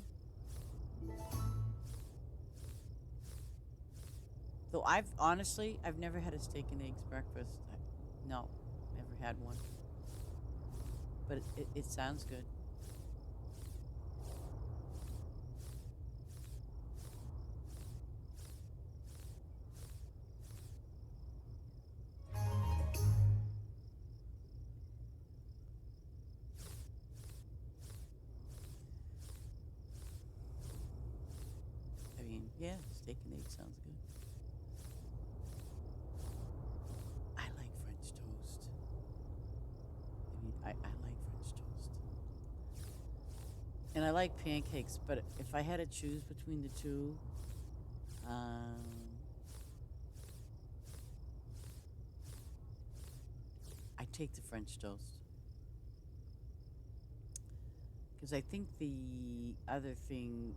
Though I've never had a steak and eggs breakfast. No, never had one. But it sounds good. I mean, yeah, steak and eggs sounds good. I like French toast. I mean, I like French toast. And I like pancakes, but if I had to choose between the two, um, I take the French toast. Because I think the other thing,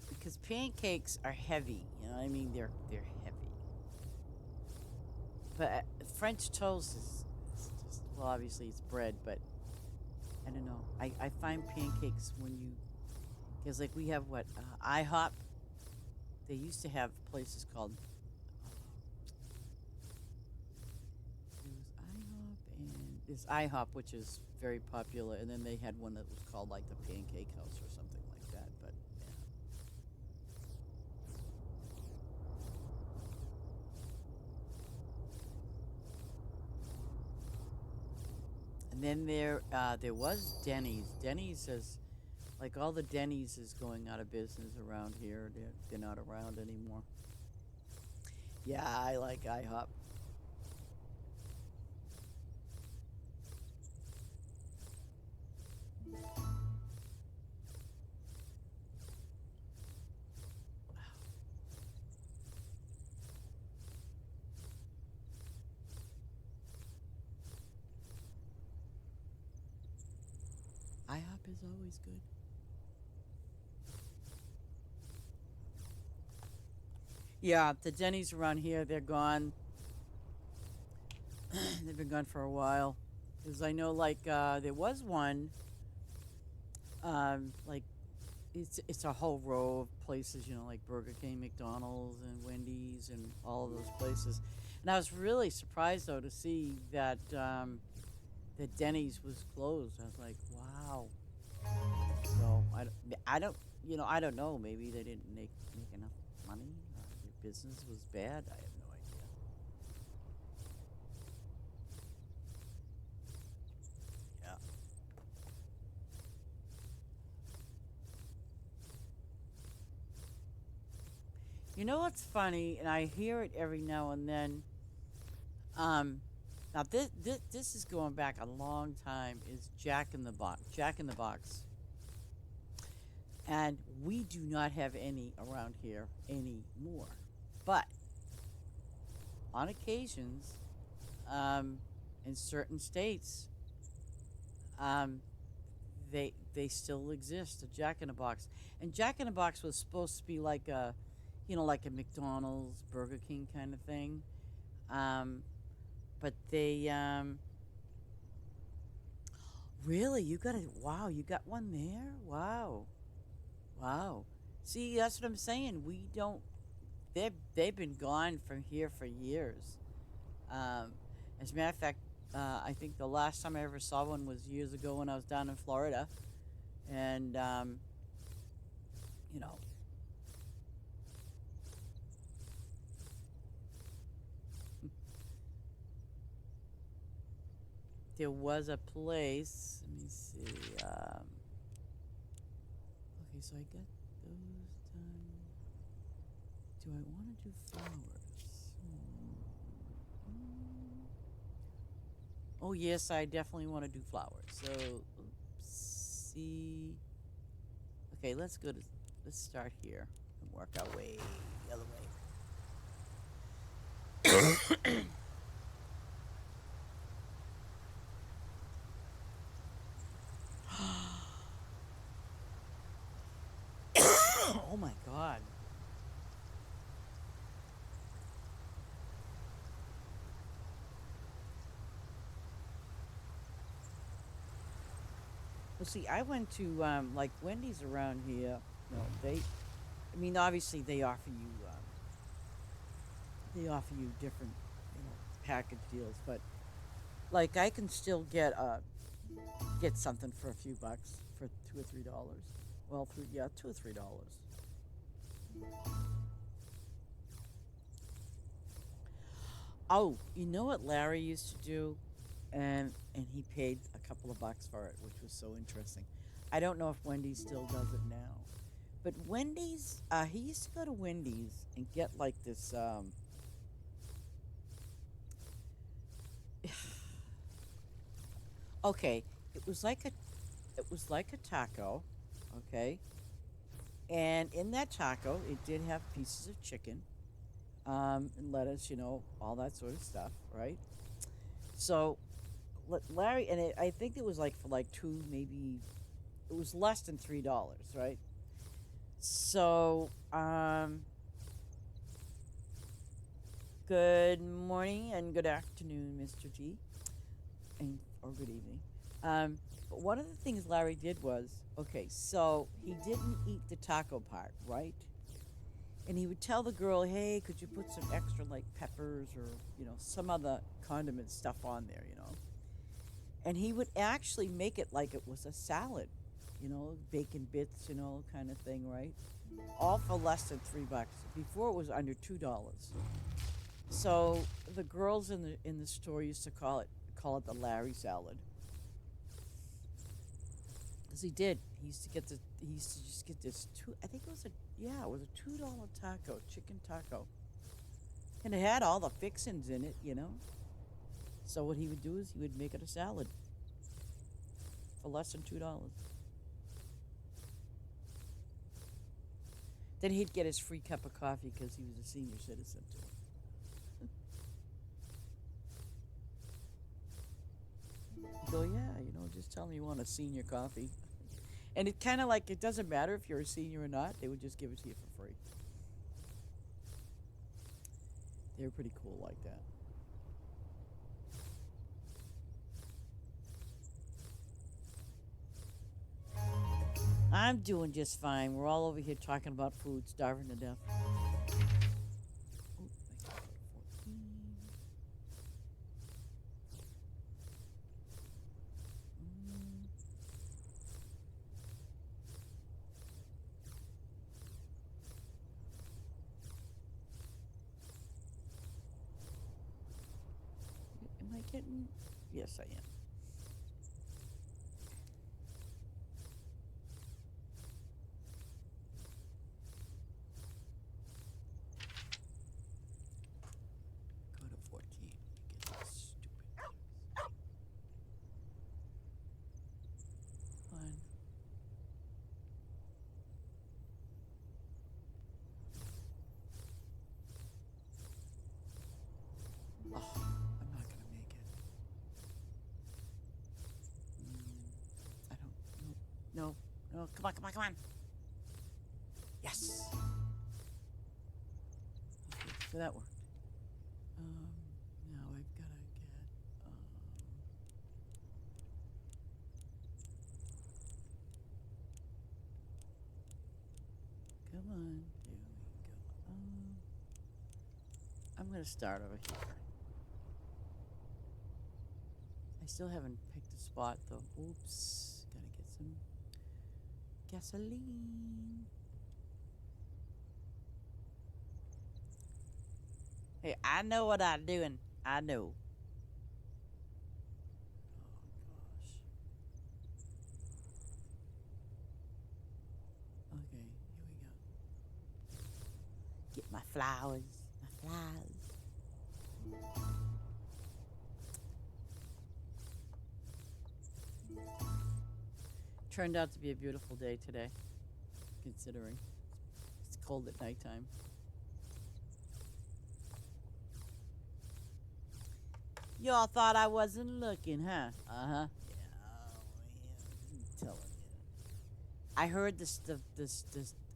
because pancakes are heavy, you know what I mean? They're heavy. But French toast is just, well, obviously it's bread, but I don't know. I find pancakes when you, because like we have what, IHOP? They used to have places called, there was IHOP and there's IHOP, which is very popular, and then they had one that was called like the Pancake House or something like that, but yeah. And then there was Denny's. Denny's is like all the Denny's is going out of business around here. They're not around anymore. Yeah, I like IHOP. IHOP is always good. Yeah, the Denny's around here, they're gone. They've been gone for a while. Because I know, like, there was one, like, it's a whole row of places, like Burger King, McDonald's, and Wendy's, and all of those places. And I was really surprised, though, to see that Denny's was closed. I was like, wow. So I don't know. Maybe they didn't make enough money. Their business was bad. I have no idea. Yeah. You know what's funny, and I hear it every now and then. Um, Now this is going back a long time. Is Jack in the Box? Jack in the Box, and we do not have any around here anymore. But on occasions, um, in certain states, um, they still exist. A Jack in the Box, and Jack in the Box was supposed to be like like a McDonald's, Burger King kind of thing. Um, but they really, you got it. Wow, you got one there. Wow, wow. See, that's what I'm saying. We don't. They've been gone from here for years. Um, as a matter of fact, I think the last time I ever saw one was years ago when I was down in Florida, and you know, there was a place. Let me see. Okay, so I got those done. Do I want to do flowers? Hmm. Oh yes, I definitely want to do flowers. So let's see. Okay, let's start here and work our way the other way. Oh my god. Well, see, I went to like Wendy's around here. I mean, obviously they offer you different, package deals, but like I can still get something for a few bucks for $2 or $3. Well, yeah, $2 or $3. Oh, you know what Larry used to do, and he paid a couple of bucks for it, which was so interesting. I don't know if Wendy's still does it now, but Wendy's, he used to go to Wendy's and get like this. Okay, it was like a it was like a taco, okay, and in that taco, it did have pieces of chicken, and lettuce, all that sort of stuff, right? So Larry, and I think it was like for like two, maybe it was less than $3, right? So, good morning and good afternoon, Mr. G, and or good evening. But one of the things Larry did was, okay, so he didn't eat the taco part, right? And he would tell the girl, "Hey, could you put some extra like peppers or some other condiment stuff on there?" And he would actually make it like it was a salad, bacon bits, kind of thing, right? All for less than $3. Before it was under $2. So the girls in the store used to call it the Larry salad, because he did. He used to just get this two. I think it was a yeah, it was a $2 taco, chicken taco, and it had all the fixings in it. So what he would do is he would make it a salad for less than $2. Then he'd get his free cup of coffee because he was a senior citizen too. He'd go, yeah, just tell me you want a senior coffee. And it kind of like, it doesn't matter if you're a senior or not, they would just give it to you for free. They're pretty cool like that. I'm doing just fine. We're all over here talking about food, starving to death. Oh, I got 14. Mm. Am I getting? Yes, I am. Go to 14. Get this stupid one. Oh, I'm not gonna make it. I don't. No, no, no. Come on, come on, come on. Yes. Okay, so that worked. Um, Now I've gotta get. Come on. There we go. I'm gonna start over here. I still haven't picked a spot though. Oops. Gotta get some gasoline. Hey, I know what I'm doing. I know. Oh gosh. Okay, here we go. Get my flowers. My flowers. Turned out to be a beautiful day today, considering it's cold at nighttime. Y'all thought I wasn't looking, huh? Uh-huh. Yeah, oh, yeah, I'm telling you. I heard this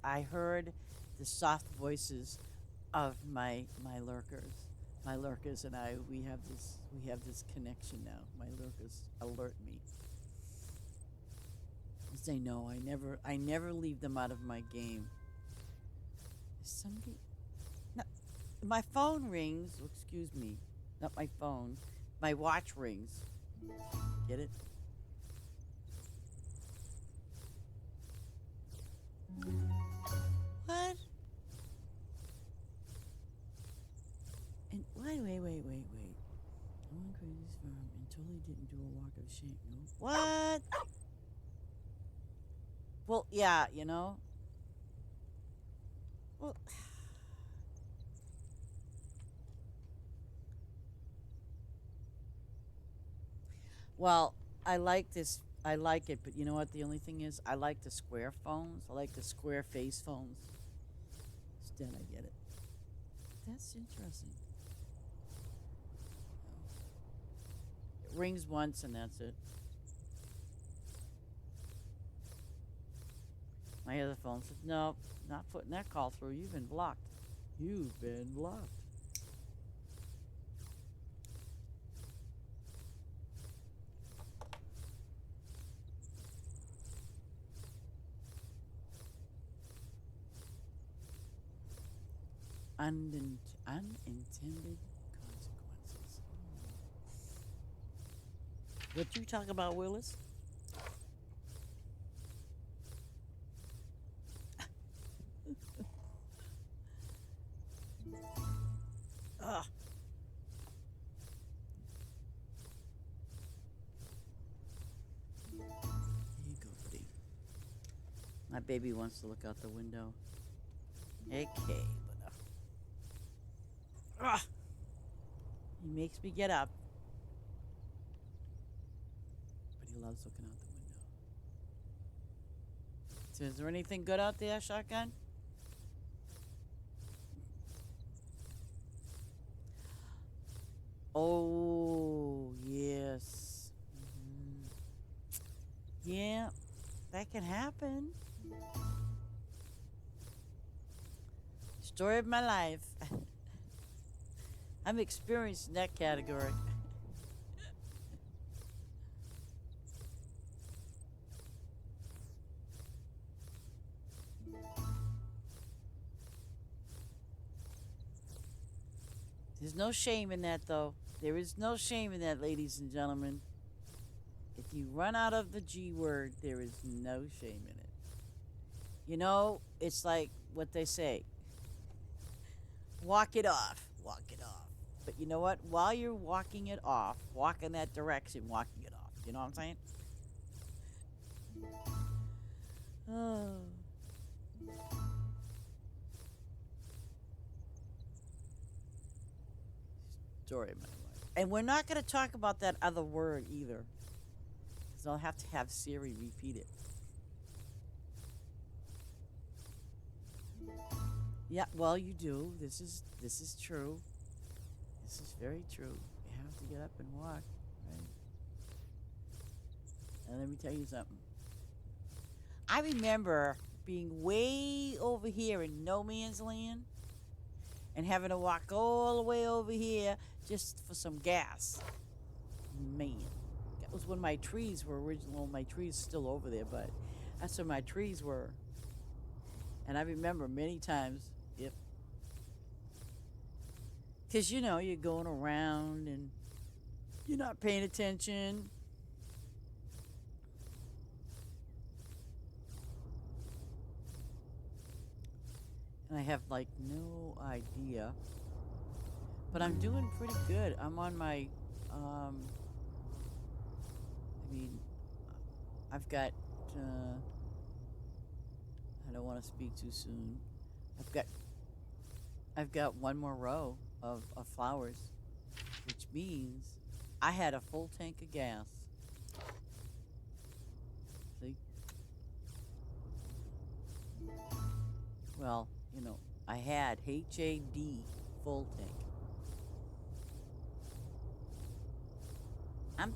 I heard the soft voices of my lurkers. My lurkers and I, we have this connection now. My lurkers alert me. They know I never leave them out of my game. Is somebody no, my phone rings. Oh, excuse me. Not my phone. My watch rings. Get it? What? And wait. I went crazy farm and totally didn't do a walk of shame. No. What? Well, yeah, you know. Well, well, I like this. I like it, but you know what? The only thing is, I like the square phones. I like the square face phones. Instead, I get it. That's interesting. It rings once and that's it. My other phone says, "No, not putting that call through. You've been blocked. You've been blocked." Unintended consequences. What you talk about, Willis? Ugh. Here you go, buddy. My baby wants to look out the window. Okay, but he makes me get up, but he loves looking out the window. So, is there anything good out there, shotgun? Oh, yes. Yeah, that can happen. Story of my life. I'm experienced in that category. There's no shame in that, though. There is no shame in that, ladies and gentlemen. If you run out of the G word, there is no shame in it. You know, it's like what they say, walk it off, walk it off. But you know what? While you're walking it off, walk in that direction, walking it off. You know what I'm saying? Oh, story of my life. And we're not going to talk about that other word either, because I'll have to have Siri repeat it. Yeah, well, you do. This is true. This is very true. You have to get up and walk, right? And let me tell you something. I remember being way over here in no man's land and having to walk all the way over here just for some gas. Man, that was when my trees were original. My trees still over there, but that's when my trees were. And I remember many times, yep, because you know you're going around and you're not paying attention. And I have like no idea, but I'm doing pretty good. I'm on my, um, I mean, I've got. Uh, I don't want to speak too soon. I've got I've got one more row of flowers, which means I had a full tank of gas. See? Well, I had HAD full tank.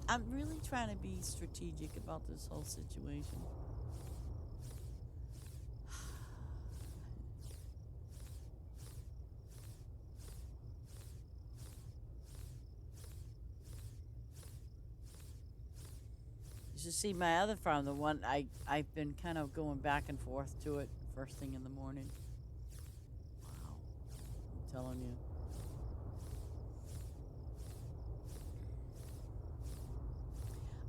I'm really trying to be strategic about this whole situation. You should see my other farm, the one I've been kind of going back and forth to it first thing in the morning. Wow. I'm telling you.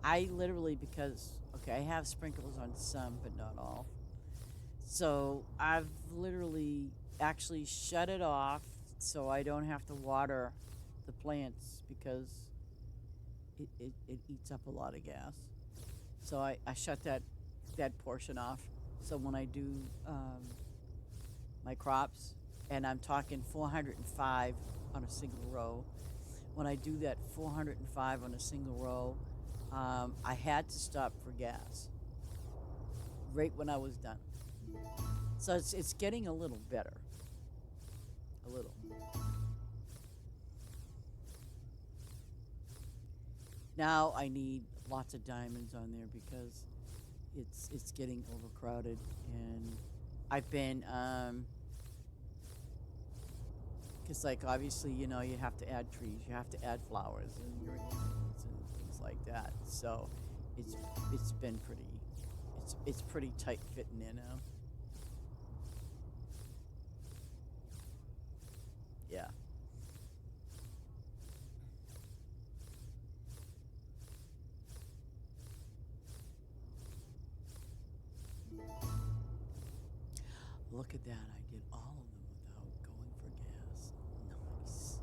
I literally, because, okay, I have sprinkles on some, but not all. So I've literally actually shut it off so I don't have to water the plants because it eats up a lot of gas. So I shut that portion off. So when I do my crops, and I'm talking 405 on a single row, when I do that 405 on a single row, I had to stop for gas right when I was done. So it's getting a little better, a little. Now I need lots of diamonds on there because it's getting overcrowded, and I've been because like obviously you have to add trees, you have to add flowers and your animals and things like that. So it's it's been pretty it's pretty tight fitting in now. Yeah. Look at that. I did all of them without going for gas. Nice.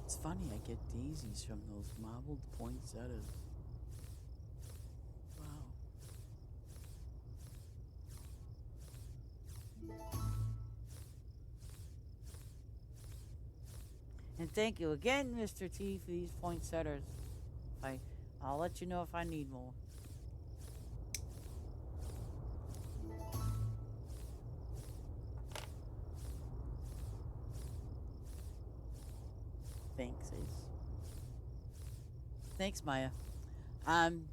It's funny, I get daisies from those marbled poinsettias. Wow. And thank you again, Mr. T, for these poinsettias. I, I'll let you know if I need more. Thanks, Ace. Thanks, Maya. Um,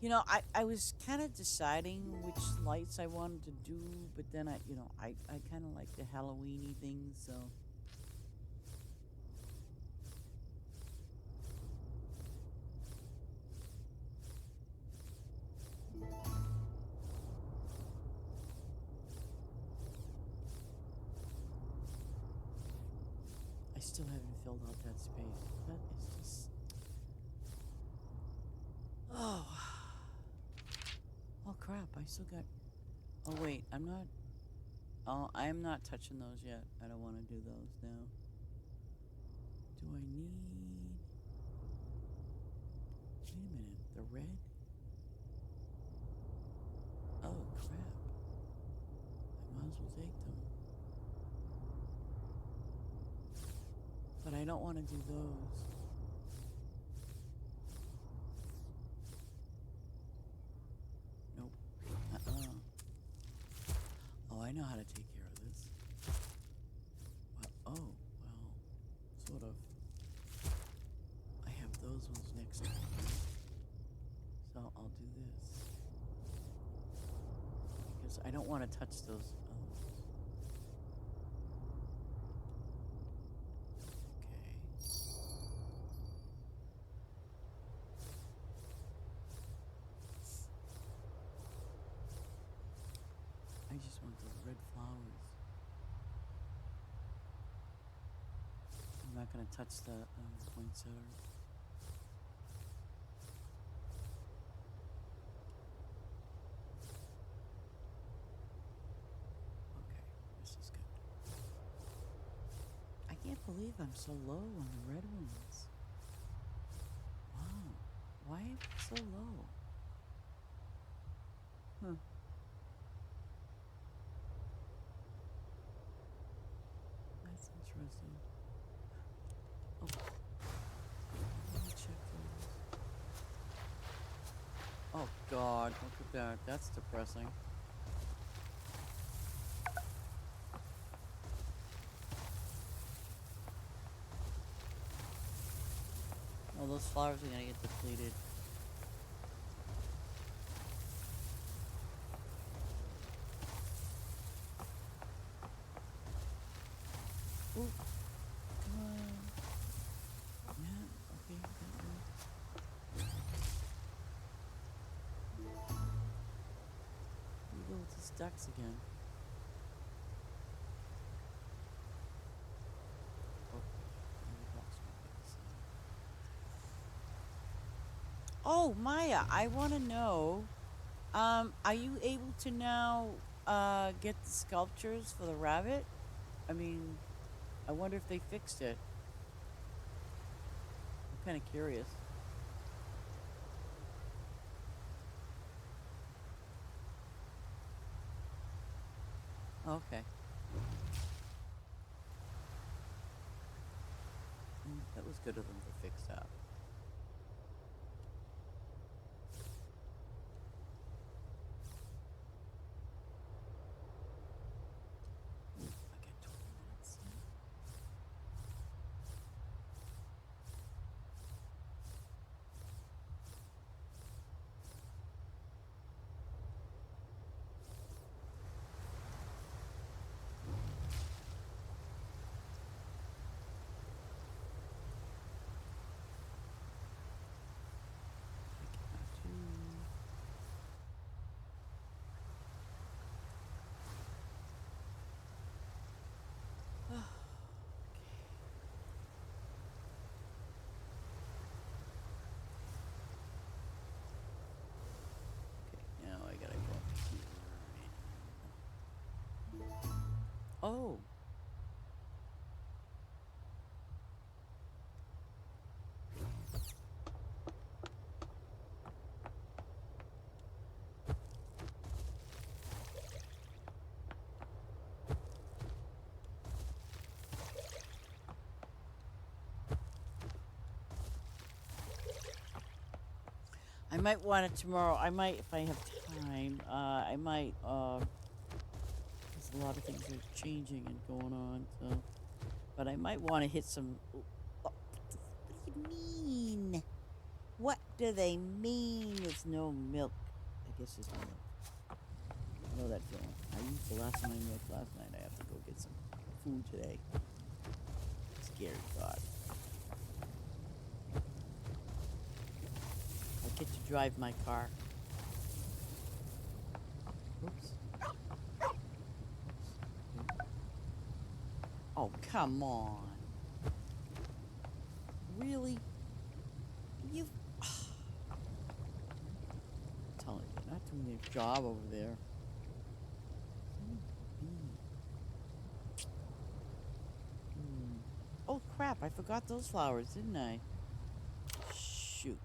I was kind of deciding which lights I wanted to do, but then I kind of like the Halloweeny things, so I still haven't filled out that space. That is just oh, oh crap! I still got. Oh wait, I'm not. Oh, I'm not touching those yet. I don't want to do those now. Do I need? Wait a minute. The red. Oh crap! I might as well take them. But I don't want to do those. Nope. Uh-uh. Oh, I know how to take care of this. Well, oh, well, sort of. I have those ones next to me. So I'll do this. Because I don't want to touch those others. Okay. I just want those red flowers. I'm not going to touch the poinsettia. Okay, this is good. I can't believe I'm so low on the red ones. Wow. Why am I so low? Huh. That's interesting. Oh, let me check those. Oh God, look at that. That's depressing. Oh, those flowers are gonna get depleted. Ooh, come on. Yeah, okay, that one. We go with these ducks again. Oh, maybe that's what it is. Oh, Maya, I want to know, are you able to now get the sculptures for the rabbit? I mean, I wonder if they fixed it. I'm kind of curious. Okay. That was good of them to fix that. I got 20 minutes. I cannot do. Okay, now I gotta go up here. Oh, I might want it tomorrow. I might, if I have time. I might. There's a lot of things are changing and going on. So, but I might want to hit some. Oh, what do you mean? What do they mean there's no milk? I guess there's no milk. I know that feeling. I used the last of my milk last night. I have to go get some food today. Scary thought. I get to drive my car. Oops. Oh, come on. Really? You... I'm telling you, they're not doing their job over there. Oh, crap. I forgot those flowers, didn't I? Shoot.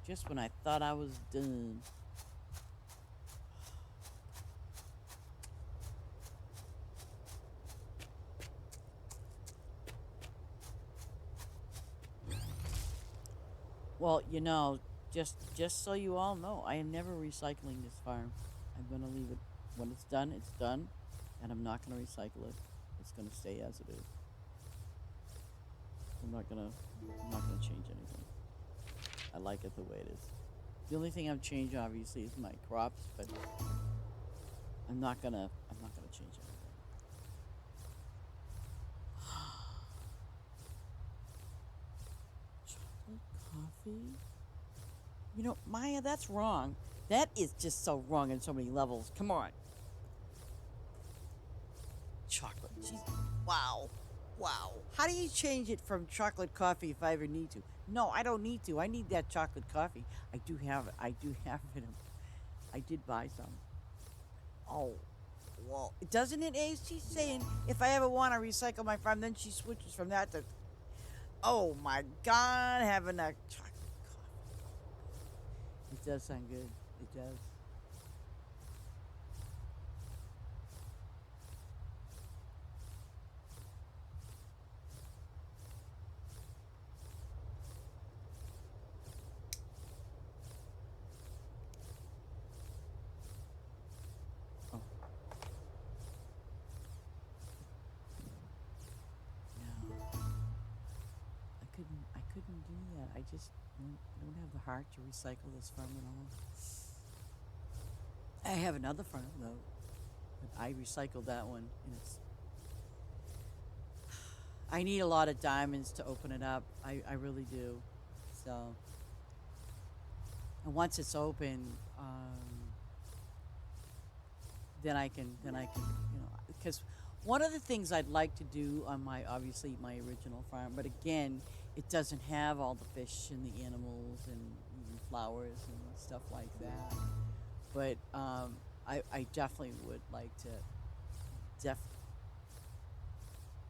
Just when I thought I was done. Well, just so you all know, I am never recycling this farm. I'm gonna leave it when it's done, and I'm not gonna recycle it. It's gonna stay as it is. I'm not gonna change anything. I like it the way it is. The only thing I've changed obviously is my crops, but I'm not gonna change anything. Chocolate coffee? Maya, that's wrong. That is just so wrong on so many levels. Come on. Chocolate. Jeez. Wow. Wow. How do you change it from chocolate coffee if I ever need to? No, I don't need to. I need that chocolate coffee. I do have it. I do have it. I did buy some. Oh, well, doesn't it, Ace? She's saying if I ever want to recycle my farm, then she switches from that to, oh my God, having a chocolate coffee. It does sound good. It does. Oh, no. I couldn't do that. I don't have the heart to recycle this farm at all. I have another farm though, but I recycled that one, and I need a lot of diamonds to open it up. I really do. So, and once it's open, then I can, because one of the things I'd like to do on my obviously my original farm, but again, it doesn't have all the fish and the animals and even flowers and stuff like that. But I definitely would like to def.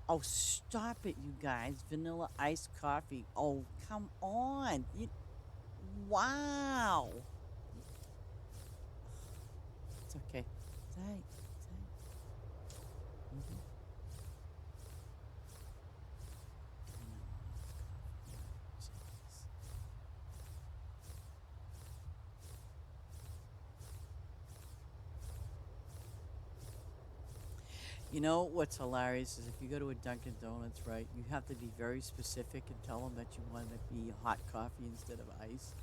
Oh, stop it, you guys! Vanilla iced coffee. Oh, come on! Wow. It's okay. It's all right. It's all right. Mhm. You know what's hilarious is if you go to a Dunkin' Donuts, right, you have to be very specific and tell them that you want it to be hot coffee instead of ice.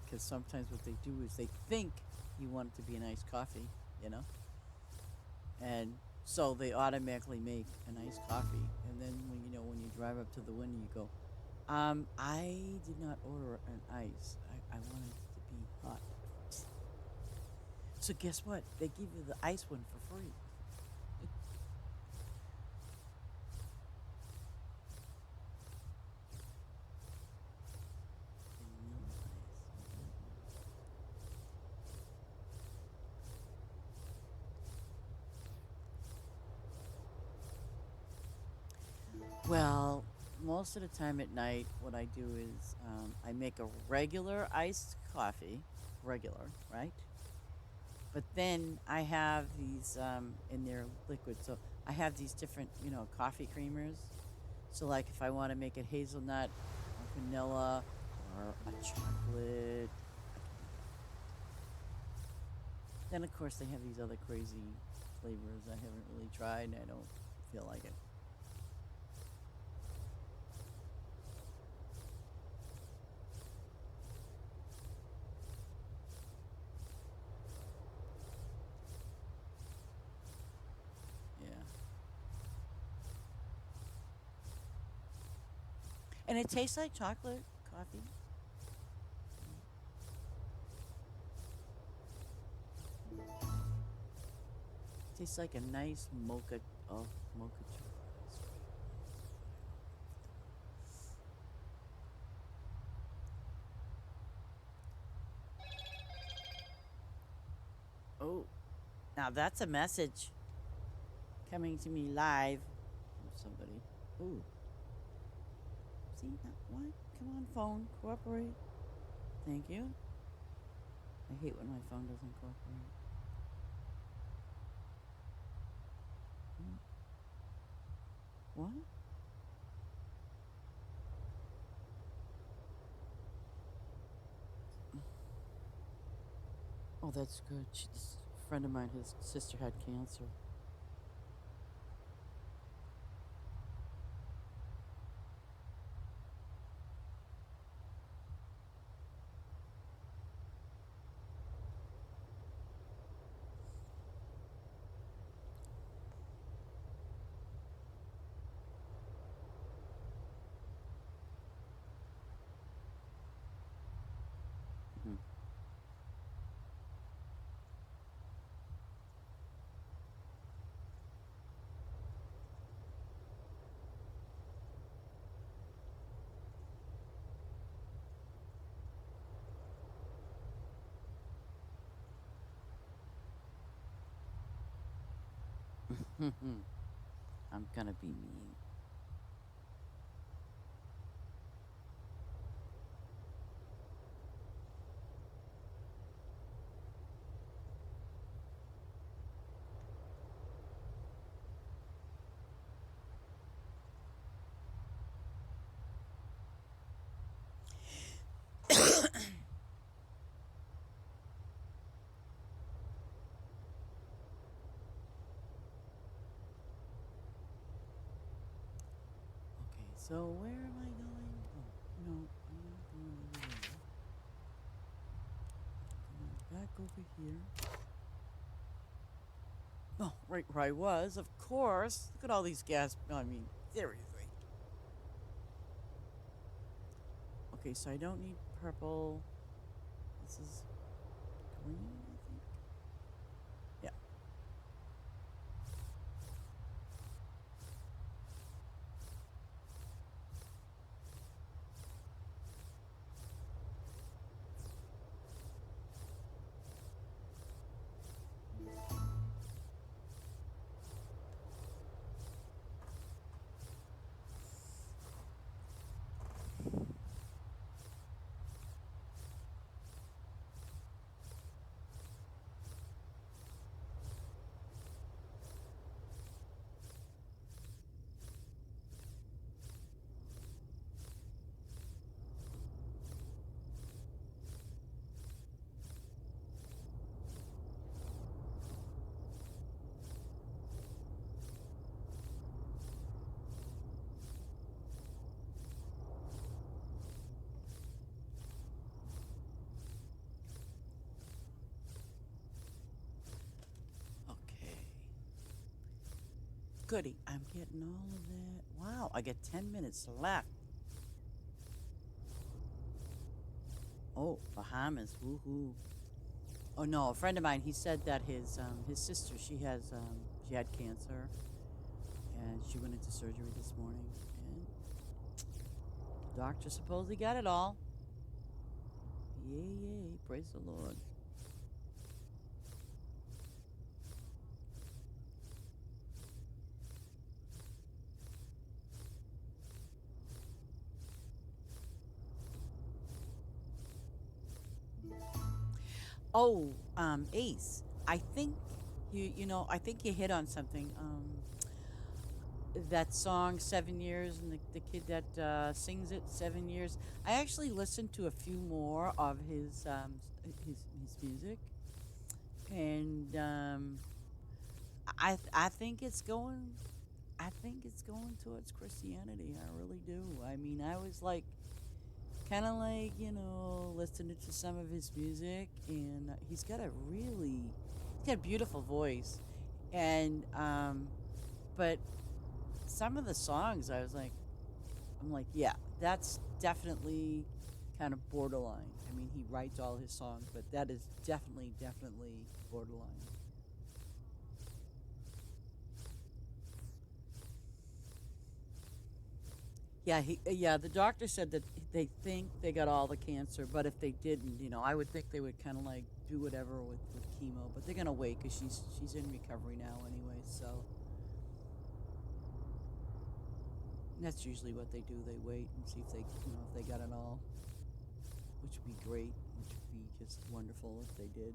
Because sometimes what they do is they think you want it to be an iced coffee, you know? And so they automatically make an iced coffee. And then when you drive up to the window, you go, I did not order an ice. I wanted it to be hot. So guess what? They give you the ice one for free. Vanilla ice. Well, most of the time at night, what I do is I make a regular iced coffee, regular, right? But then I have these in their liquid. So I have these different, coffee creamers. So like if I want to make it hazelnut or vanilla or a chocolate, I can do that. Then of course they have these other crazy flavors I haven't really tried and I don't feel like it. And it tastes like chocolate coffee. Tastes like a nice mocha. Oh, mocha chocolate. Oh, now that's a message coming to me live from somebody. Ooh, see that? What? Come on, phone, cooperate. Thank you. I hate when my phone doesn't cooperate. Mm, what? Oh, that's good. This friend of mine, his sister had cancer. Mhm. I'm gonna be mean. Okay, so where am I going? Oh, no, I'm not going over there. I'm going back over here. Oh, right where I was, of course. Look at all these gas. I mean, seriously. Okay, so I don't need purple. This is green, I think. Yeah. Okay. Goody. I'm getting all of that. Wow, I get 10 minutes left. Oh, Bahamas. Woohoo. Oh no, a friend of mine, he said that his sister, she had cancer and she went into surgery this morning and the doctor supposedly got it all. Yay, yay, praise the Lord. Oh, Ace, I think I think you hit on something. That song 7 years and the kid that sings it 7 years. I actually listened to a few more of his music, and I think it's going. I think it's going towards Christianity. I really do. I mean, I was like, kind of like listening to some of his music, and he's got a beautiful voice, and but some of the songs I was like, I'm like, yeah, that's definitely kind of borderline. I mean, he writes all his songs, but that is definitely, definitely borderline. Yeah, the doctor said that they think they got all the cancer, but if they didn't, I would think they would kind of like do whatever with chemo, but they're gonna wait because she's in recovery now anyway. So that's usually what they do. They wait and see if if they got it all, which would be great, which would be just wonderful if they did.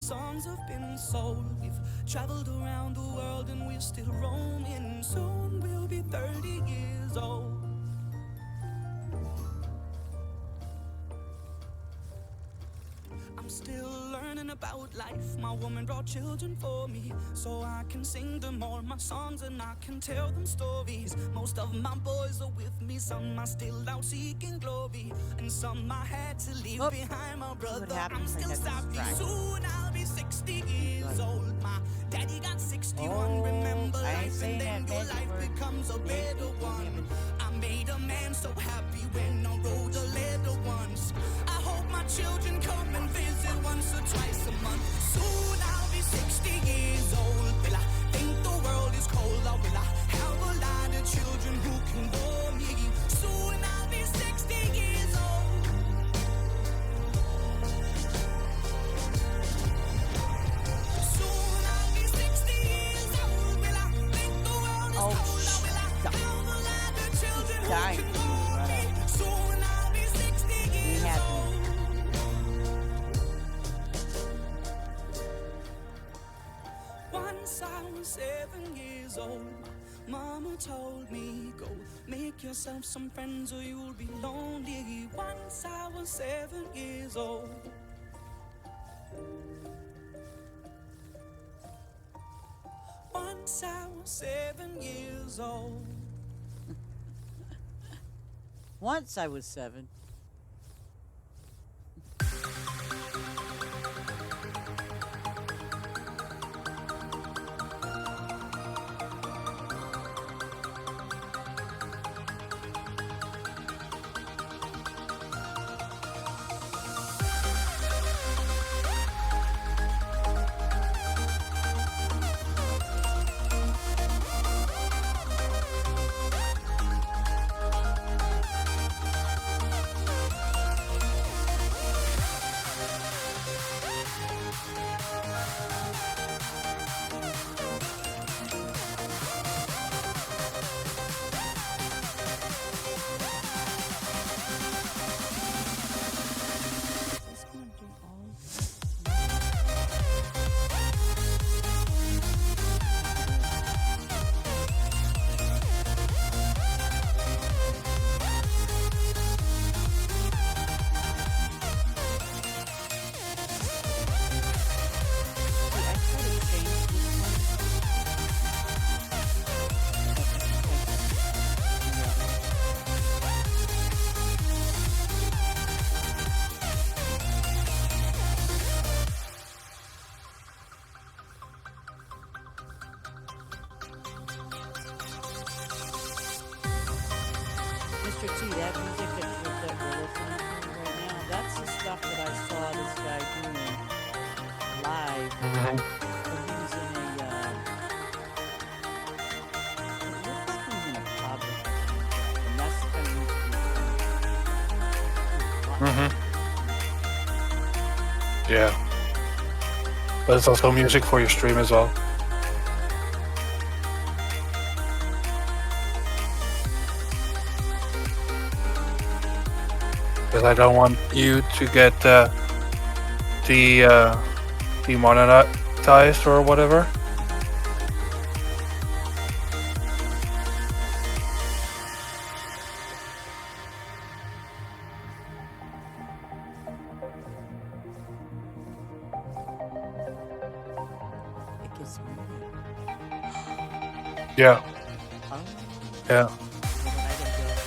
Songs have been sold. We've traveled around the world and we're still roaming. Soon we'll be 30 years old. I'm still learning about life. My woman brought children for me, so I can sing them all my songs and I can tell them stories. Most of my boys are with me, some are still out seeking glory, and some I had to leave behind. My brother, I'm still sorry. Soon I'll be 60 years old. My daddy got 61. Remember life, and then your life becomes a better one. I made a man so happy when I wrote a letter once. I hope my children come and visit once or twice a month. Soon I'll be 60 years old. Will I think the world is cold, or will I have a lot of children who can bore me? Soon I'll be 60 years old. Once I was 7 years old, my mama told me, go make yourself some friends or you'll be lonely. Once I was 7 years old. Once I was 7 years old. Once I was 7. Is this going to do all? See, I try to change this one. Mr. T, that music that we're listening to right now, that's the stuff that I saw this guy doing live Mhm. when he was in a, it looks like he was in a pub. And that's the kind of music he was playing. Mhm. Yeah, but it's also music for your stream as well. Because I don't want you to get demonetized or whatever. It gets muted. Yeah, Oh, yeah. well, then I don't get it.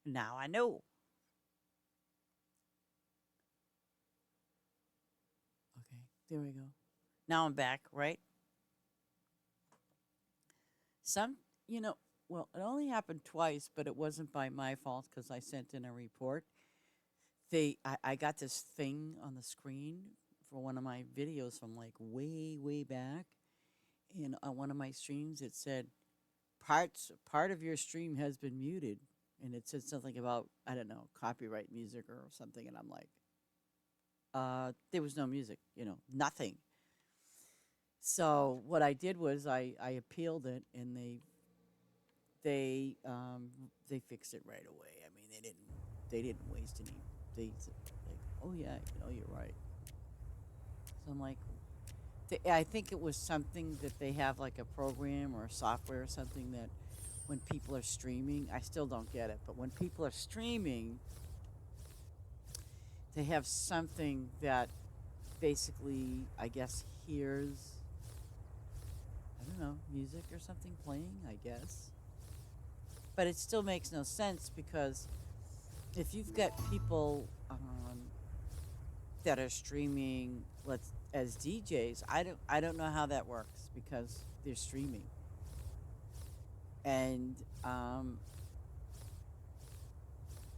Now I know. Okay, there we go. Now I'm back, right? Some, you know, well, it only happened twice, but it wasn't by my fault because I sent in a report. I got this thing on the screen for one of my videos from like way back, and on one of my streams it said part of your stream has been muted, and it said something about, I don't know, copyright music or something, and I'm like, there was no music, nothing. So what I did was I appealed it, and they fixed it right away. I mean, they didn't waste any. Like, oh yeah, you're right. So I'm like, I think it was something that they have like a program or a software or something that when people are streaming, I still don't get it, but when people are streaming, they have something that basically, I guess, hears, I don't know, music or something playing, I guess. But it still makes no sense because if you've got people that are streaming, let's as DJs, I don't know how that works because they're streaming, and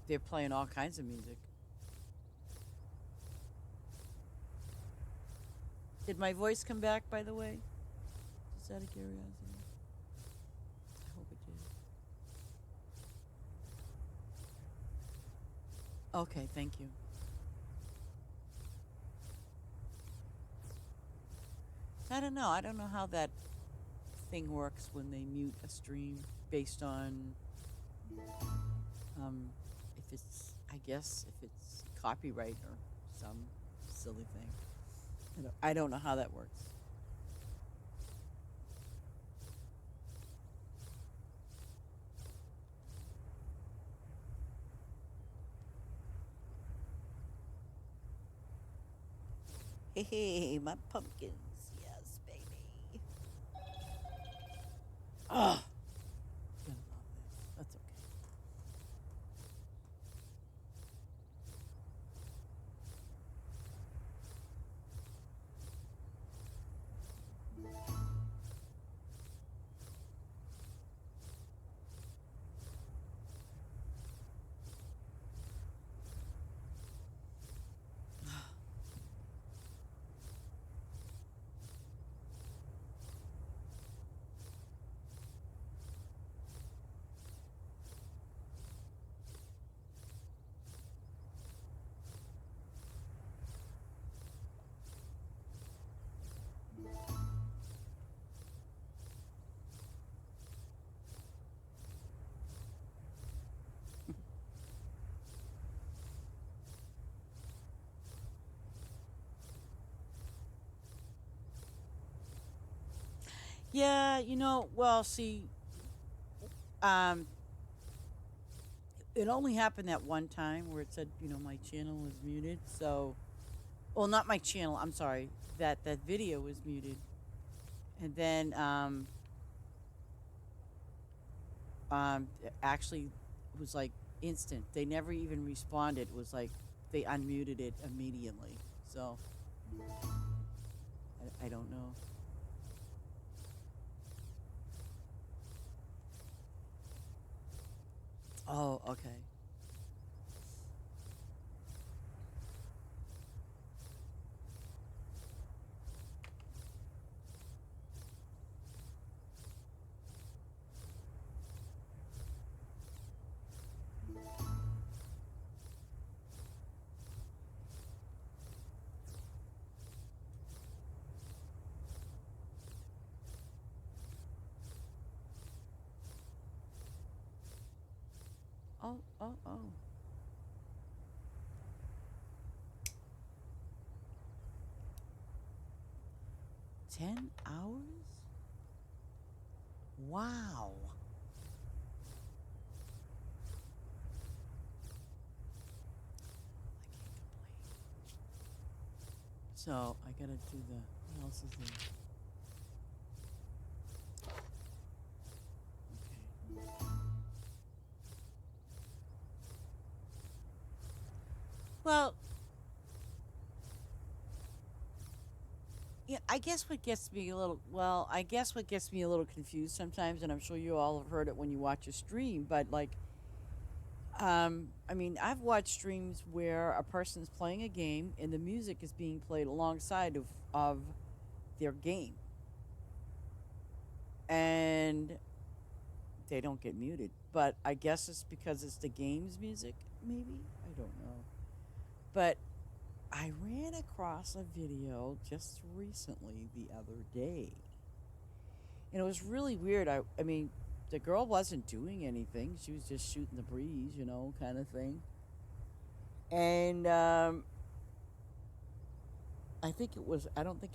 they're playing all kinds of music. Did my voice come back, by the way? Just out of curiosity. I hope it did. Okay, thank you. I don't know. I don't know how that thing works when they mute a stream based on if it's. I guess if it's copyright or some silly thing. I don't know how that works. Hey, hey, my pumpkins. Yes, baby. Oh, gonna love this. That's okay. Yeah, well, see, um, it only happened that one time where it said, my channel was muted. So, well, not my channel. I'm sorry. That video was muted, and then actually, it was like instant. They never even responded. It was like they unmuted it immediately. So, I don't know. Oh, okay. Oh, oh, oh. 10 hours? Wow. I can't complain. So I gotta do the. What else is there? Okay. Well, yeah, I guess what gets me a little. Well, I guess what gets me a little confused sometimes, and I'm sure you all have heard it when you watch a stream, but like, I mean, I've watched streams where a person's playing a game and the music is being played alongside of their game, and they don't get muted. But I guess it's because it's the game's music, maybe? I don't know. But I ran across a video just recently the other day. And it was really weird. I mean, the girl wasn't doing anything. She was just shooting the breeze, kind of thing. And I don't think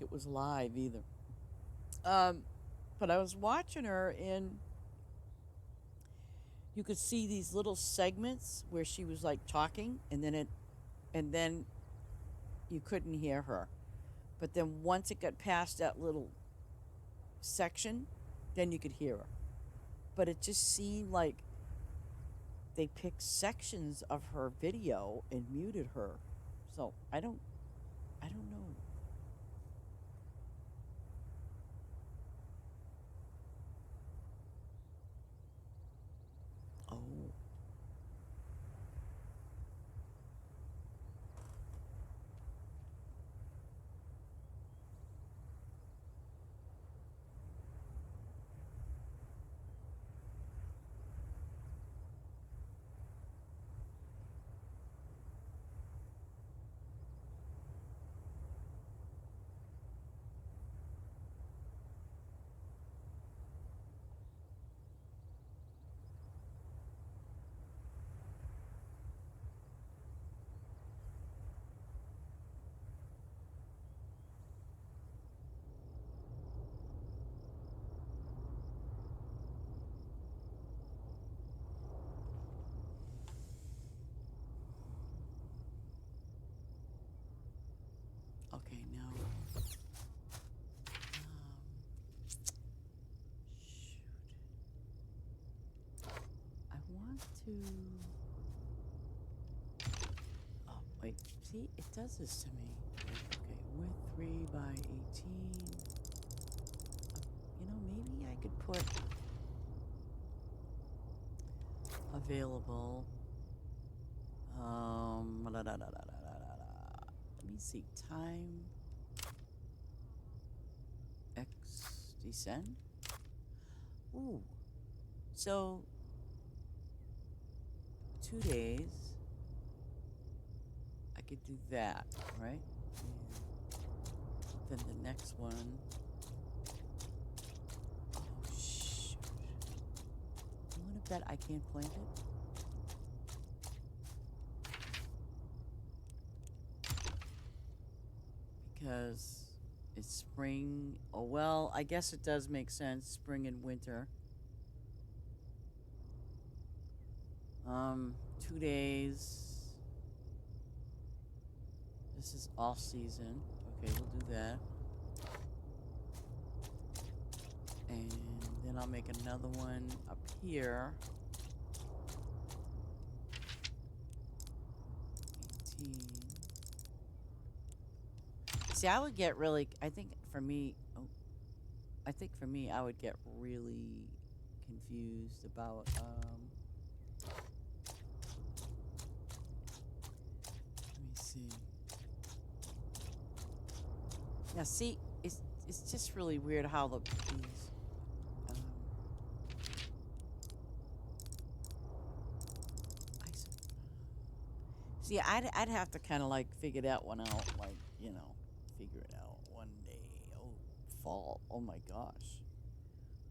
it was live either. Um, but I was watching her, and you could see these little segments where she was like talking, and then you couldn't hear her. But then once it got past that little section, then you could hear her. But it just seemed like they picked sections of her video and muted her. So I don't know. Oh. want to... Oh, wait. See, it does this to me. Okay, width 3 by 18. You know, maybe I could put available. Let me see. Time X descend. Ooh. So 2 days. I could do that, right? And then the next one. Oh shoot. You wanna bet I can't plant it? Because it's spring. Oh, well, I guess it does make sense. Spring and winter. 2 days. This is off season. Okay, we'll do that. And then I'll make another one up here. 18. See, I would get really, I think for me, I would get really confused about, let me see. Now, see, it's just really weird how these, see, I'd have to kind of like figure that one out, like, you know, figure it out one day. Oh, fall. Oh my gosh.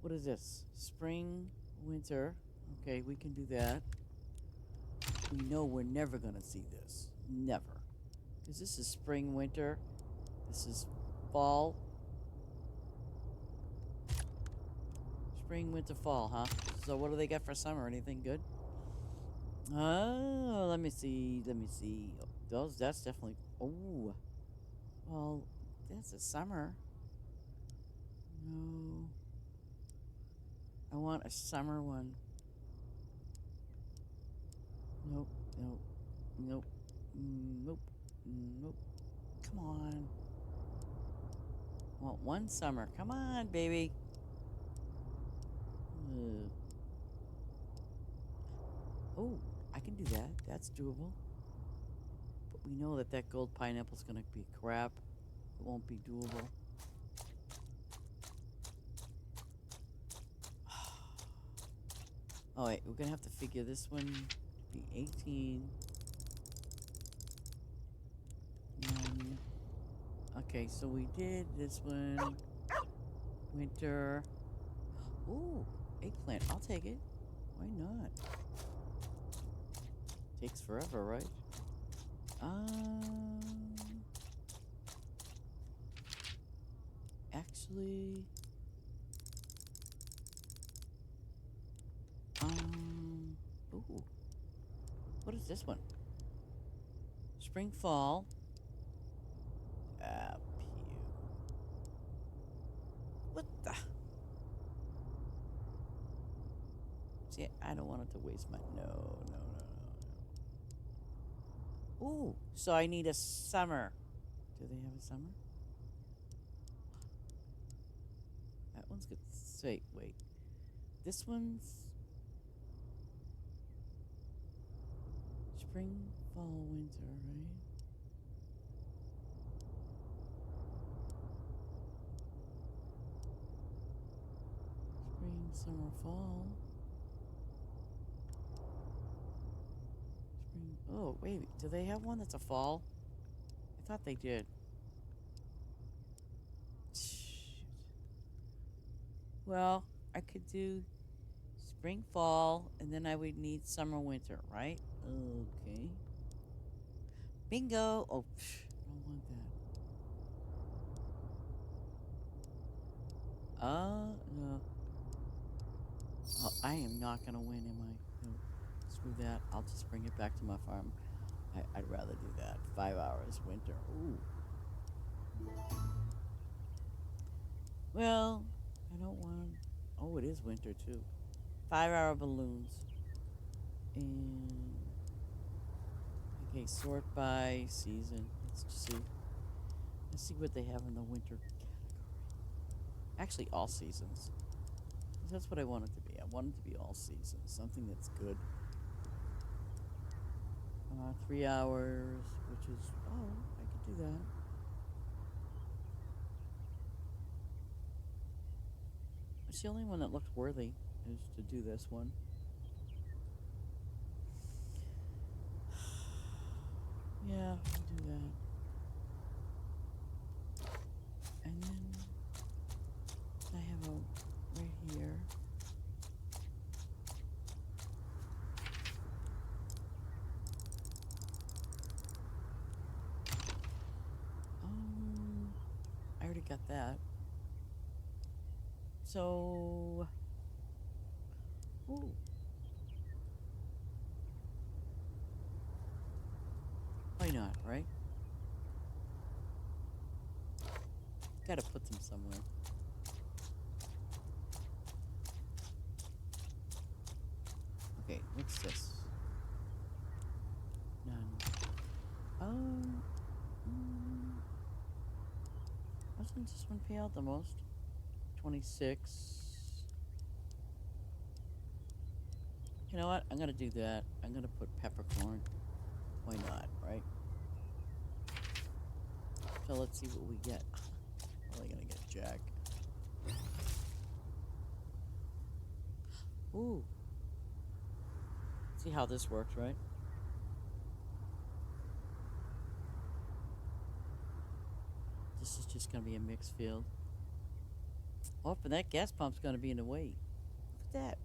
What is this? Spring, winter. Okay, we can do that. We know we're never gonna see this. Never. Because this is spring, winter. This is fall. Spring, winter, fall, huh? So what do they got for summer? Anything good? Oh, let me see. Let me see. That's definitely... Oh. Well, that's a summer. No. I want a summer one. Nope. Nope. Nope. Nope. Nope. Come on. I want one summer. Come on, baby. Ugh. Oh, I can do that. That's doable. But we know that that gold pineapple's gonna be crap. It won't be doable. Oh wait, we're gonna have to figure this one to be 18. Okay, so we did this one. Winter. Ooh, eggplant. I'll take it. Why not? Takes forever, right? Actually, ooh, what is this one? Spring, fall. Pew. What the? See, I don't want it to waste my... No. Ooh, so I need a summer. Do they have a summer? That one's good. Wait. This one's... Spring, fall, winter, right? Spring, summer, fall. Spring... Oh, wait. Do they have one that's a fall? I thought they did. Shoot. Well, I could do spring, fall, and then I would need summer, winter, right? Okay. Bingo! Oh, I don't want that. No. Oh, I am not gonna win, am I? No. Screw that. I'll just bring it back to my farm. I'd rather do that. 5 hours, winter. Ooh. Well, I don't want... Oh, it is winter, too. 5-hour balloons. And okay, sort by season. Let's just see. Let's see what they have in the winter category. Actually, all seasons. 'Cause that's what I want it to be. I want it to be all seasons. Something that's good. 3 hours, which is I could do that. It's the only one that looked worthy is to do this one. Yeah, I'll do that. And then I have a right here. I already got that. So, ooh. Why not, right? Gotta put them somewhere. Okay, what's this? None. Doesn't this one pay out the most? 26. You know what? I'm gonna do that. I'm gonna put peppercorn. Why not, right? So let's see what we get. Probably gonna get Jack. Ooh. See how this works, right? This is just gonna be a mixed field. Oh, but that gas pump's gonna be in the way. Look at that.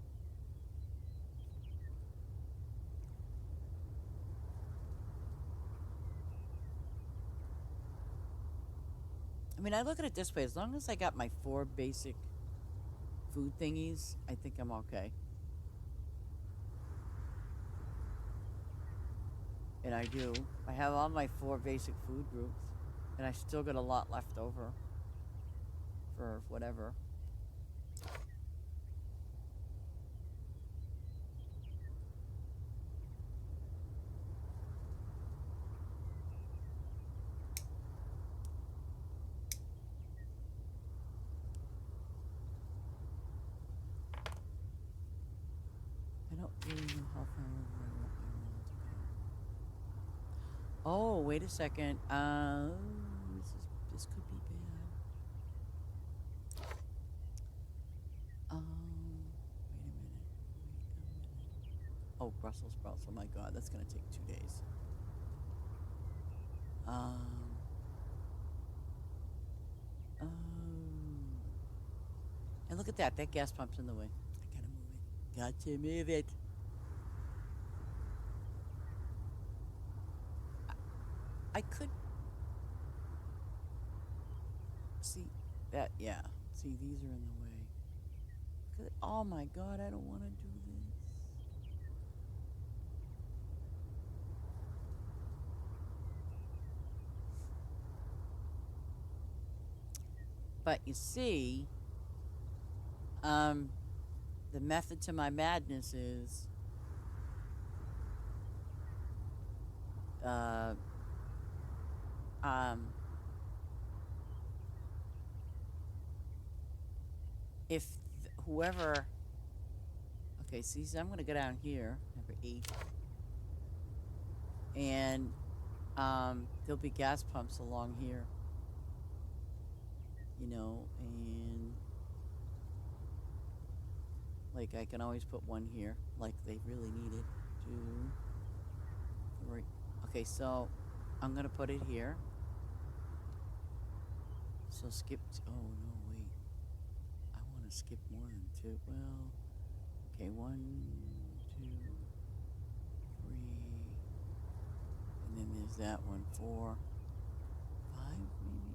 I mean, I look at it this way. As long as I got my 4 basic food thingies, I think I'm okay. And I do. I have all my 4 basic food groups. And I still got a lot left over. For whatever. I don't really know how far over I want my wall to go. Oh, wait a second. This could be bad. Wait a minute. Oh, Brussels sprouts. Oh my God, that's gonna take 2 days. And look at that. That gas pump's in the way. I gotta move it. I could see that. Yeah. See, these are in the way. Oh my God, I don't want to do this. But you see, the method to my madness is if whoever, okay, see, so I'm gonna go down here, number 8, and there'll be gas pumps along here, you know, and like I can always put one here, like they really need it. 2, 3. Okay, so I'm gonna put it here. So skip. Oh no, wait. I want to skip more than 2. Well, okay, 1, 2, 3, and then there's that one. 4, 5, maybe.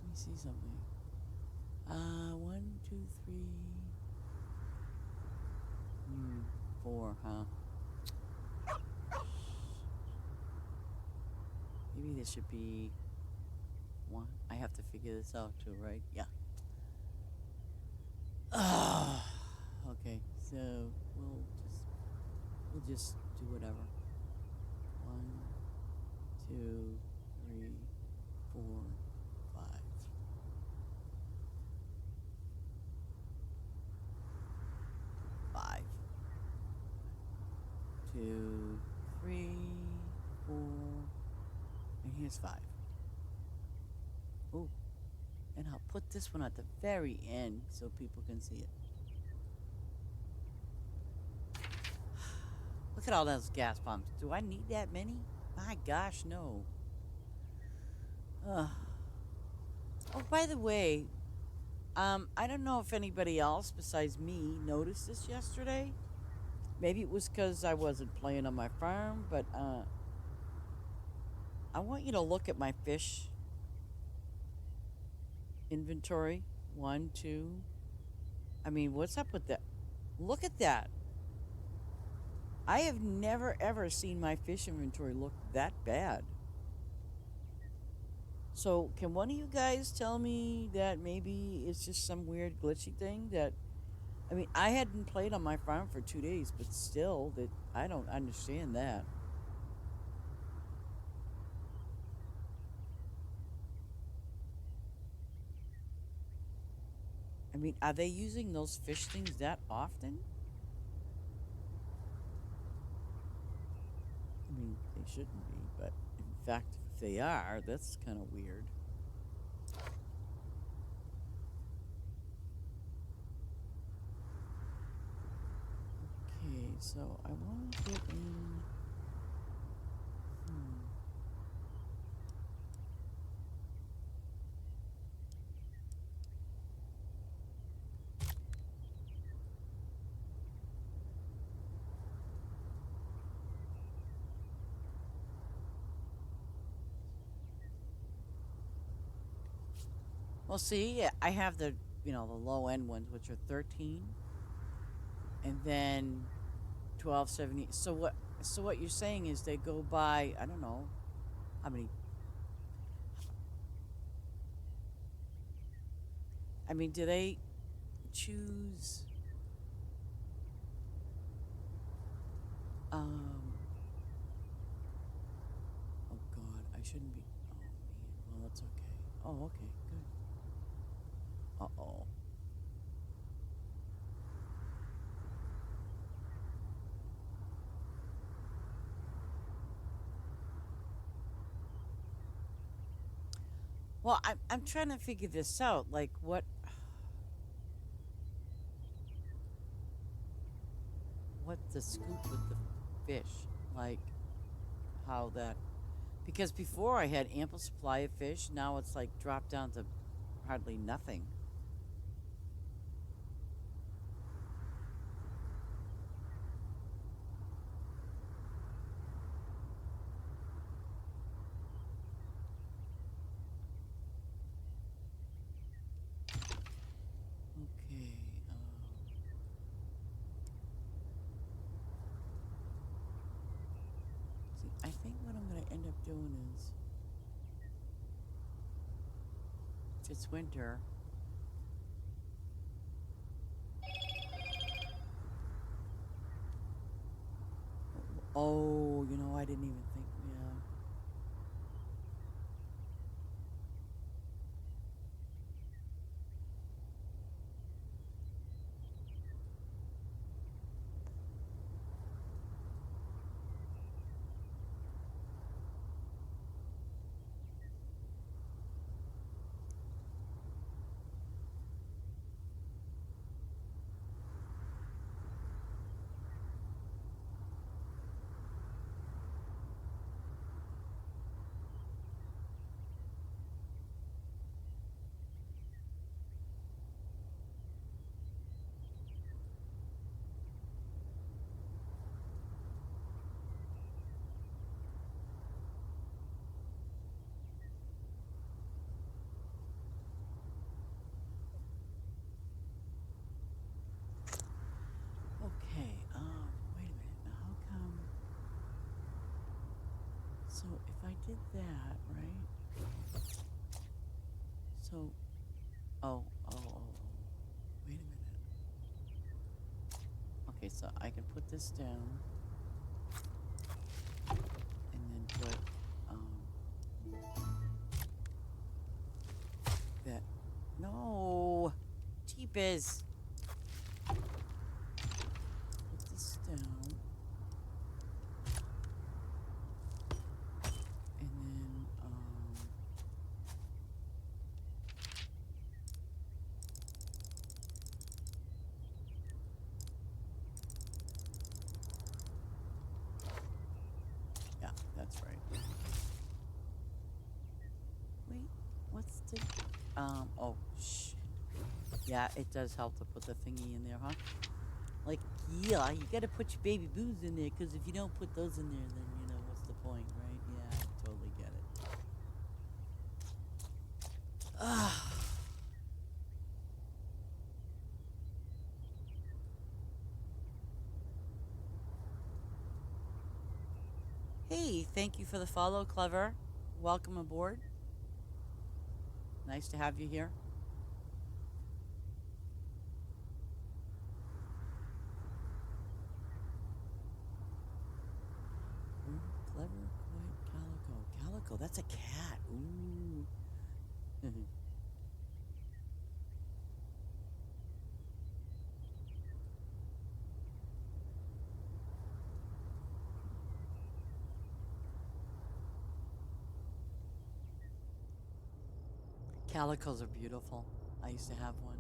Let me see something. 1, 2, 3. 4, huh? Maybe this should be 1. I have to figure this out too, right? Yeah. Okay, so we'll just do whatever. 1, 2, 3, 4, 5. 5. 2, 3, 4, and here's 5. Oh, and I'll put this one at the very end so people can see it. Look at all those gas pumps. Do I need that many? My gosh, no. Ugh. Oh, by the way, I don't know if anybody else besides me noticed this yesterday. Maybe it was because I wasn't playing on my farm, but I want you to look at my fish inventory. 1, 2. I mean, what's up with that? Look at that. I have never ever seen my fish inventory look that bad. So, can one of you guys tell me that maybe it's just some weird glitchy thing that I mean, I hadn't played on my farm for 2 days, but still that I don't understand that. I mean, are they using those fish things that often? I mean, they shouldn't be, but in fact, if they are, that's kind of weird. Okay, so I want to get in. Well, see, I have the low end ones, which are 13, and then 1270. So what you're saying is they go by, I don't know, how many. I mean, do they choose um oh god, I shouldn't be. Oh man. Well, that's okay. Oh, okay. Good. Uh-oh. Well, I'm trying to figure this out. Like what the scoop with the fish? Like how that because before I had ample supply of fish, now it's like dropped down to hardly nothing. Okay. See, I think what I'm gonna end up doing is if it's winter. Oh, I didn't even think. Yeah. Okay. Wait a minute. Now, how come? So if I did that, right? So, oh. Wait a minute. Okay, so I can put this down and then put that. No, Jeepers. Put this down and then yeah, that's right. Wait, what's the oh shit. Yeah, it does help to put the thingy in there, huh? Like, yeah, you gotta put your baby boos in there, because if you don't put those in there, then, you know, what's the point, right? Yeah, I totally get it. Ah. Hey, thank you for the follow, Clever. Welcome aboard. Nice to have you here. Ooh, Clever, quiet, Calico. Calico, that's a cat. Ooh. Calicos are beautiful. I used to have one.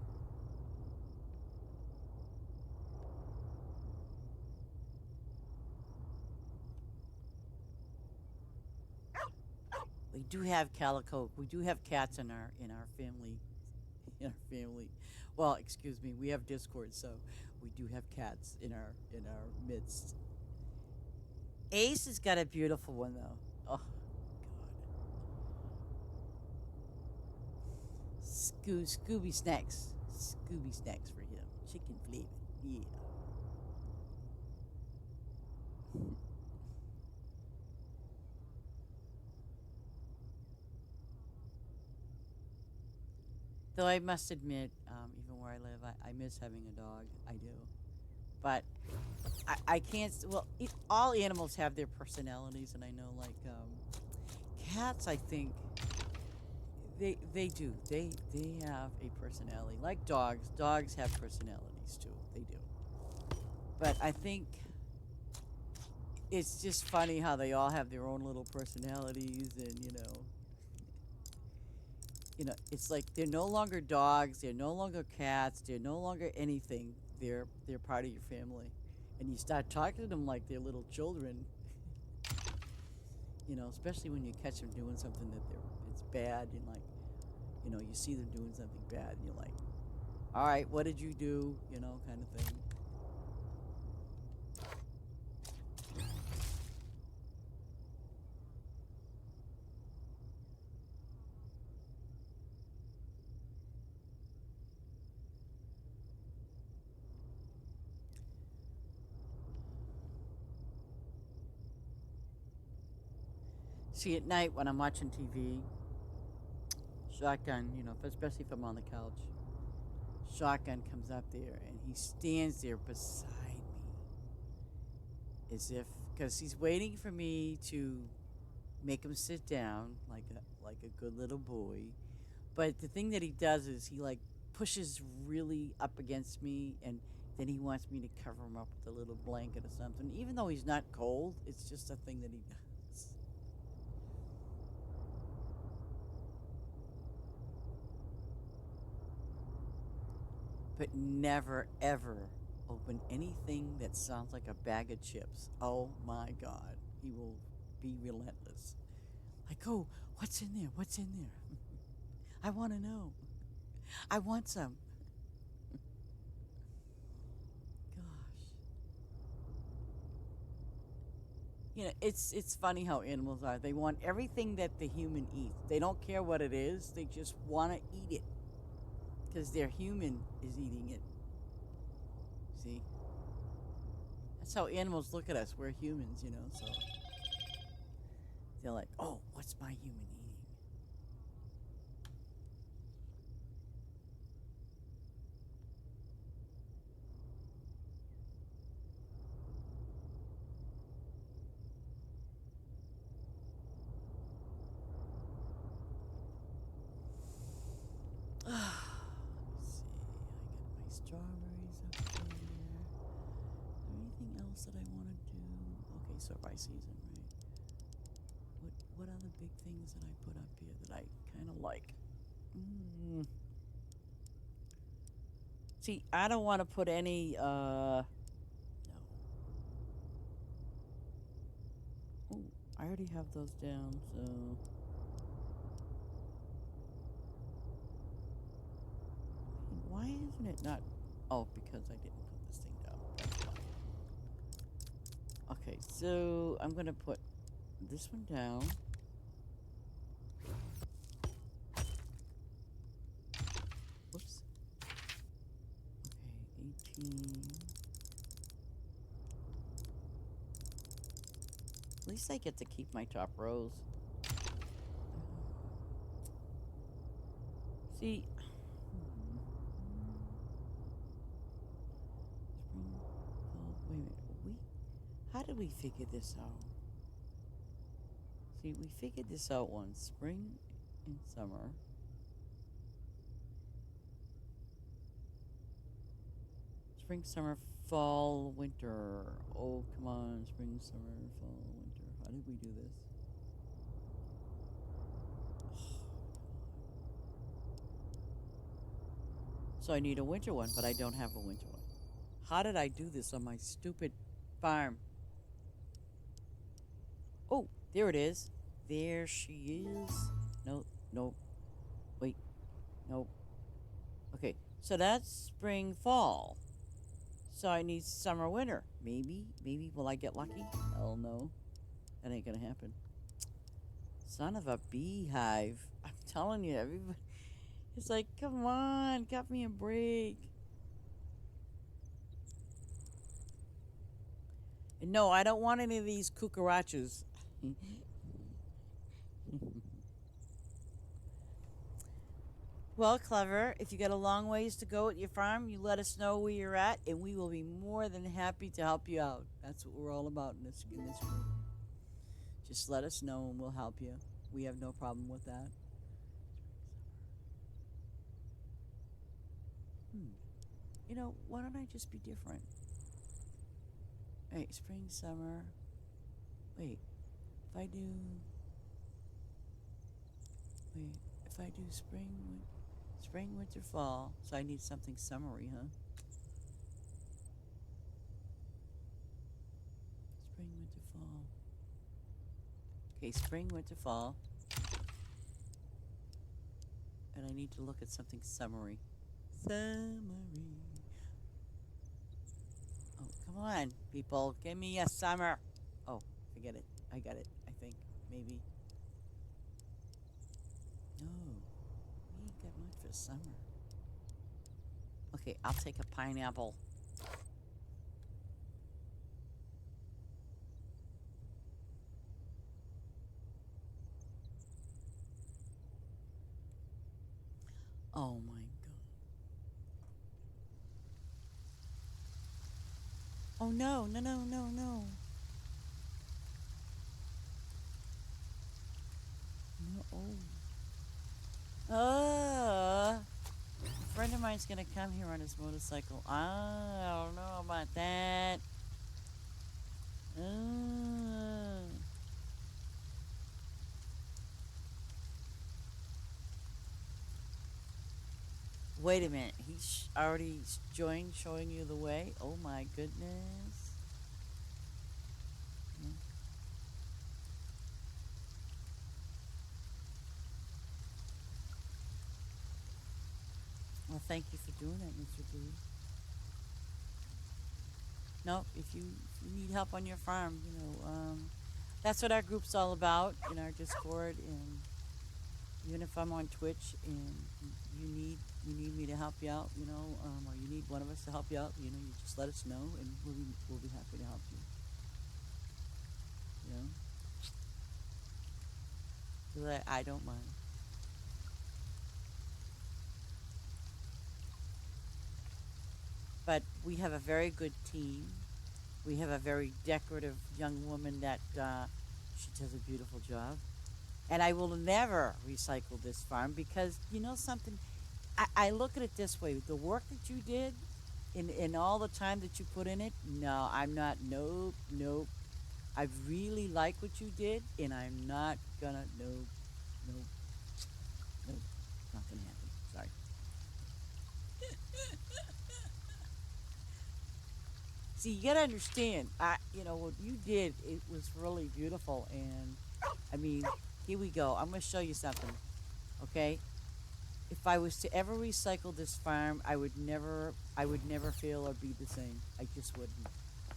We do have calico. We do have cats in our family. In our family. Well, excuse me. We have Discord, so we do have cats in our midst. Ace has got a beautiful one though. Oh God. Scooby snacks. Scooby snacks for him. Chicken flavor. Yeah. Though I must admit, even where I live, I miss having a dog. I do. But I can't. Well, all animals have their personalities, and I know, like, cats, I think they do. They have a personality. Like dogs. Dogs have personalities, too. They do. But I think it's just funny how they all have their own little personalities, and, it's like they're no longer dogs, they're no longer cats, they're no longer anything. They're part of your family, and you start talking to them like they're little children. Especially when you catch them doing something it's bad, and, like, you see them doing something bad, and you're like, all right, what did you do? Kind of thing. See, at night when I'm watching TV, shotgun, especially if I'm on the couch, shotgun comes up there and he stands there beside me as if, because he's waiting for me to make him sit down like a good little boy. But the thing that he does is he, like, pushes really up against me, and then he wants me to cover him up with a little blanket or something. Even though he's not cold, it's just a thing that he does. But never ever open anything that sounds like a bag of chips. Oh my God, he will be relentless. Like, oh, what's in there? What's in there? I want to know. I want some. Gosh. It's funny how animals are. They want everything that the human eats. They don't care what it is. They just want to eat it because their human is eating it. See? That's how animals look at us. We're humans. So they're like, "Oh, what's my human eating?" else that I want to do? Okay, so by season, right? What other big things that I put up here that I kind of like? Mm. See, I don't want to put any, no. Oh, I already have those down, so. Why isn't it not? Oh, because I didn't put this thing down. That's why. Okay, so I'm going to put this one down. Whoops. Okay, 18. At least I get to keep my top rows. See. Spring, fall, wait a minute. How did we figure this out? See, we figured this out once. Spring and summer. Spring, summer, fall, winter. Oh, come on. Spring, summer, fall, winter. How did we do this? So I need a winter one, but I don't have a winter one. How did I do this on my stupid farm? Oh, there it is. There she is. No, no. Wait. Nope. Okay, so that's spring, fall. So I need summer, winter. Maybe will I get lucky? Hell no. That ain't gonna happen. Son of a beehive. I'm telling you, everybody. It's like, come on, got me a break. And no, I don't want any of these cucarachas. Well, Clever, if you got a long ways to go at your farm, you let us know where you're at, and we will be more than happy to help you out. That's what we're all about in this group. Just let us know, and we'll help you. We have no problem with that. You know, why don't I just be different? Alright, spring, summer. Wait, if I do... Wait, if I do spring, winter, fall. So I need something summery, huh? Spring, winter, fall. Okay, spring, winter, fall. And I need to look at something summery. Summery. Oh, come on, people. Give me a summer. Oh, forget it. I got it, I think. Maybe. No. We ain't got much for summer. Okay, I'll take a pineapple. Oh my god. Oh no, no, no, no, no. No. A friend of mine's gonna come here on his motorcycle. I don't know about that. Wait a minute. He's already joined, showing you the way. Oh my goodness. Well, thank you for doing that, Mr. B. No, if you need help on your farm, you know, that's what our group's all about in our Discord. And even if I'm on Twitch and you need me to help you out, you know, or you need one of us to help you out, you know, you just let us know, and we'll be happy to help you. You know, 'cause I don't mind. But we have a very good team. We have a very decorative young woman that she does a beautiful job. And I will never recycle this farm because, you know something, I look at it this way. The work that you did, in all the time that you put in it, no, I'm not. Nope, nope. I really like what you did, and I'm not gonna. Nope, nope, nope. Not gonna happen. Sorry. See, you gotta understand. What you did. It was really beautiful, and I mean, here we go. I'm gonna show you something. Okay. If I was to ever recycle this farm, I would never fail or be the same. I just wouldn't.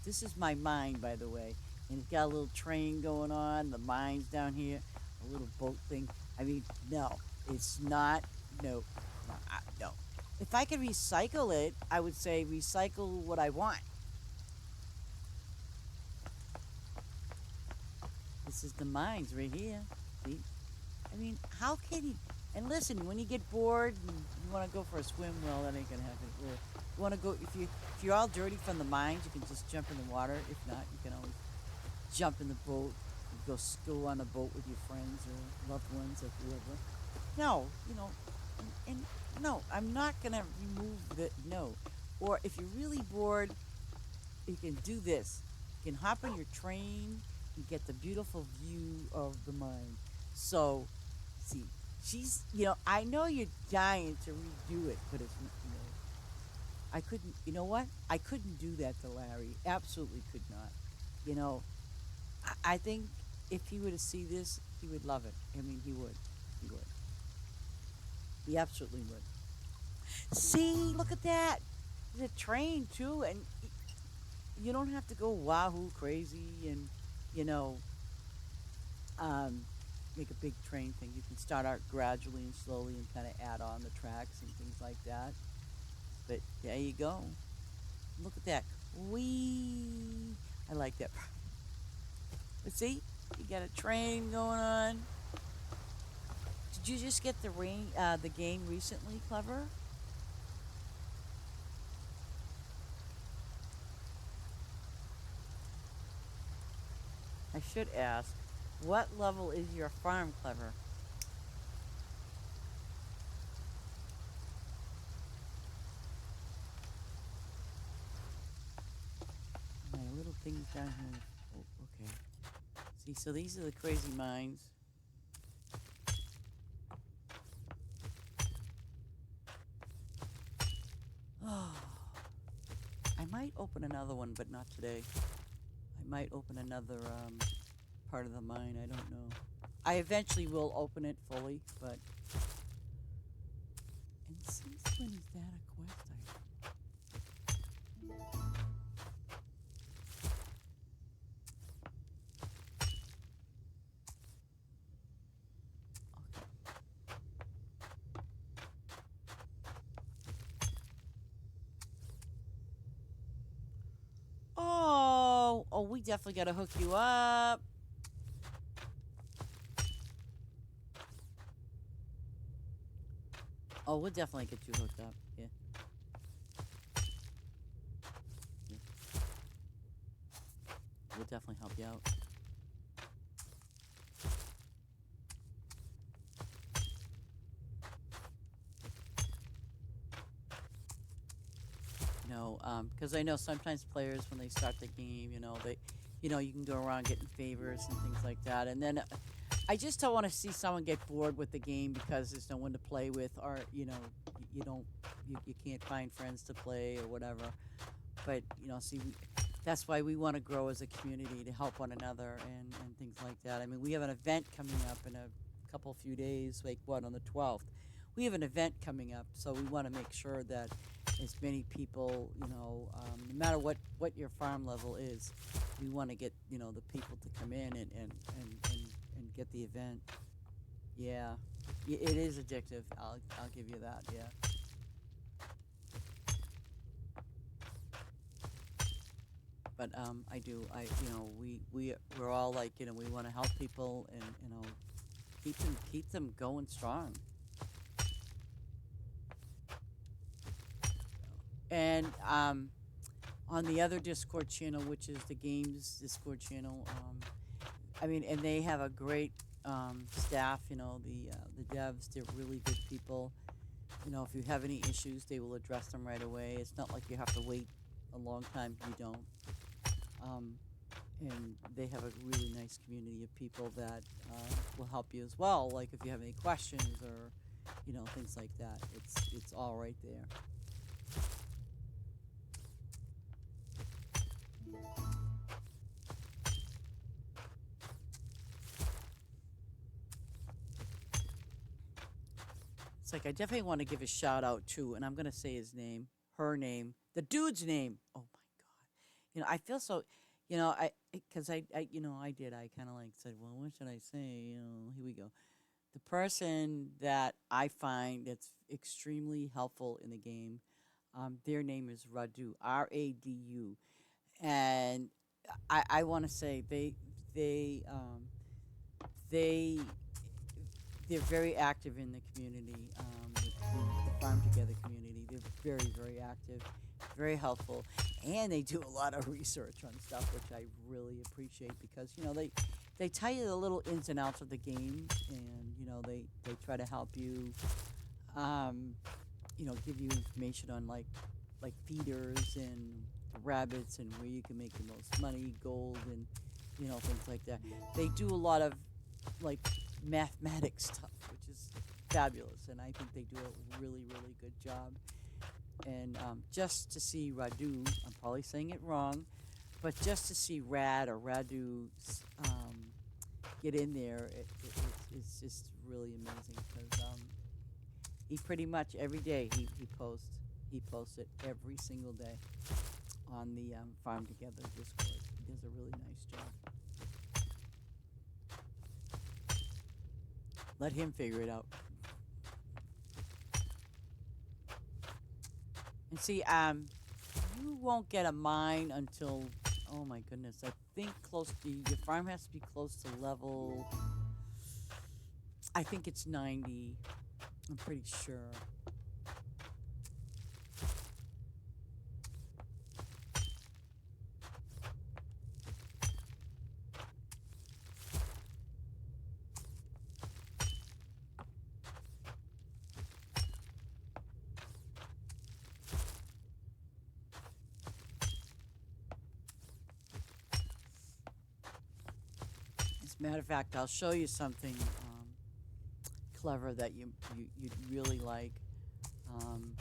This is my mine, by the way, and it's got a little train going on. The mine's down here, a little boat thing. I mean, no, it's not. No, no, no. If I could recycle it, I would say recycle what I want. This is the mines right here. See? I mean, how can you? And listen, when you get bored and you want to go for a swim, well, that ain't gonna happen. Or you want to go if you're all dirty from the mines, you can just jump in the water. If not, you can always jump in the boat and go on a boat with your friends or loved ones or whoever. No, and no, I'm not gonna remove the no. Or if you're really bored, you can do this. You can hop on your train and get the beautiful view of the mine. So, see, I know you're dying to redo it, but I couldn't, you know what? I couldn't do that to Larry. Absolutely could not. You know, I think if he were to see this, he would love it. I mean, he would. He would. He absolutely would. See, look at that. There's a train, too, and you don't have to go wahoo crazy and, you know, um, make a big train thing. You can start out gradually and slowly and kind of add on the tracks and things like that. But there you go. Look at that. Wee. I like that part. But see, you got a train going on. Did you just get the game recently, Clever? I should ask, what level is your farm, Clever? My little things down here. Oh, okay. See, so these are the crazy mines. Oh, I might open another one, but not today. I might open another part of the mine. I don't know. I eventually will open it fully, but. And since when is that a quest item? Oh, we definitely got to hook you up. Oh, we'll definitely get you hooked up. Yeah. Yeah. We'll definitely help you out. Because I know sometimes players when they start the game, you can go around getting favors and things like that, and then I just don't want to see someone get bored with the game because there's no one to play with, or you don't, you can't find friends to play or whatever. But see, that's why we want to grow as a community to help one another and things like that. I mean, we have an event coming up in a few days, like what, on the 12th. We have an event coming up, so we want to make sure that as many people, no matter what your farm level is, we want to get the people to come in and get the event. Yeah, it is addictive. I'll give you that. Yeah. But I do. We're all like, we want to help people and keep them going strong. And on the other Discord channel, which is the games Discord channel, I mean, and they have a great staff. The devs, they're really good people. You know, if you have any issues, they will address them right away. It's not like you have to wait a long time. You don't. Um, and they have a really nice community of people that will help you as well. Like if you have any questions or, you know, things like that. It's all right there. It's like I definitely want to give a shout out to, and I'm gonna say his name, her name, the dude's name. Oh my god, you know I feel so, you know because I you know I did I kind of like said, well, what should I say? You know, here we go. The person that I find that's extremely helpful in the game, their name is Radu, Radu, and I want to say they they're very active in the community, the Farm Together community. They're very, very active, very helpful, and they do a lot of research on stuff, which I really appreciate because you know they tell you the little ins and outs of the game, and you know they try to help you, um, you know, give you information on like feeders and rabbits and where you can make the most money, gold, and you know things like that. They do a lot of like mathematics stuff, which is fabulous, and I think they do a really, really good job. And just to see Radu, I'm probably saying it wrong, but just to see Rad or Radu get in there, it's just really amazing because he pretty much every day he posts it every single day on the Farm Together Discord. He does a really nice job. Let him figure it out. And see, you won't get a mine until, oh my goodness, I think close to, your farm has to be close to level, I think it's 90. I'm pretty sure. As a matter of fact, I'll show you something clever that you'd really like. Um,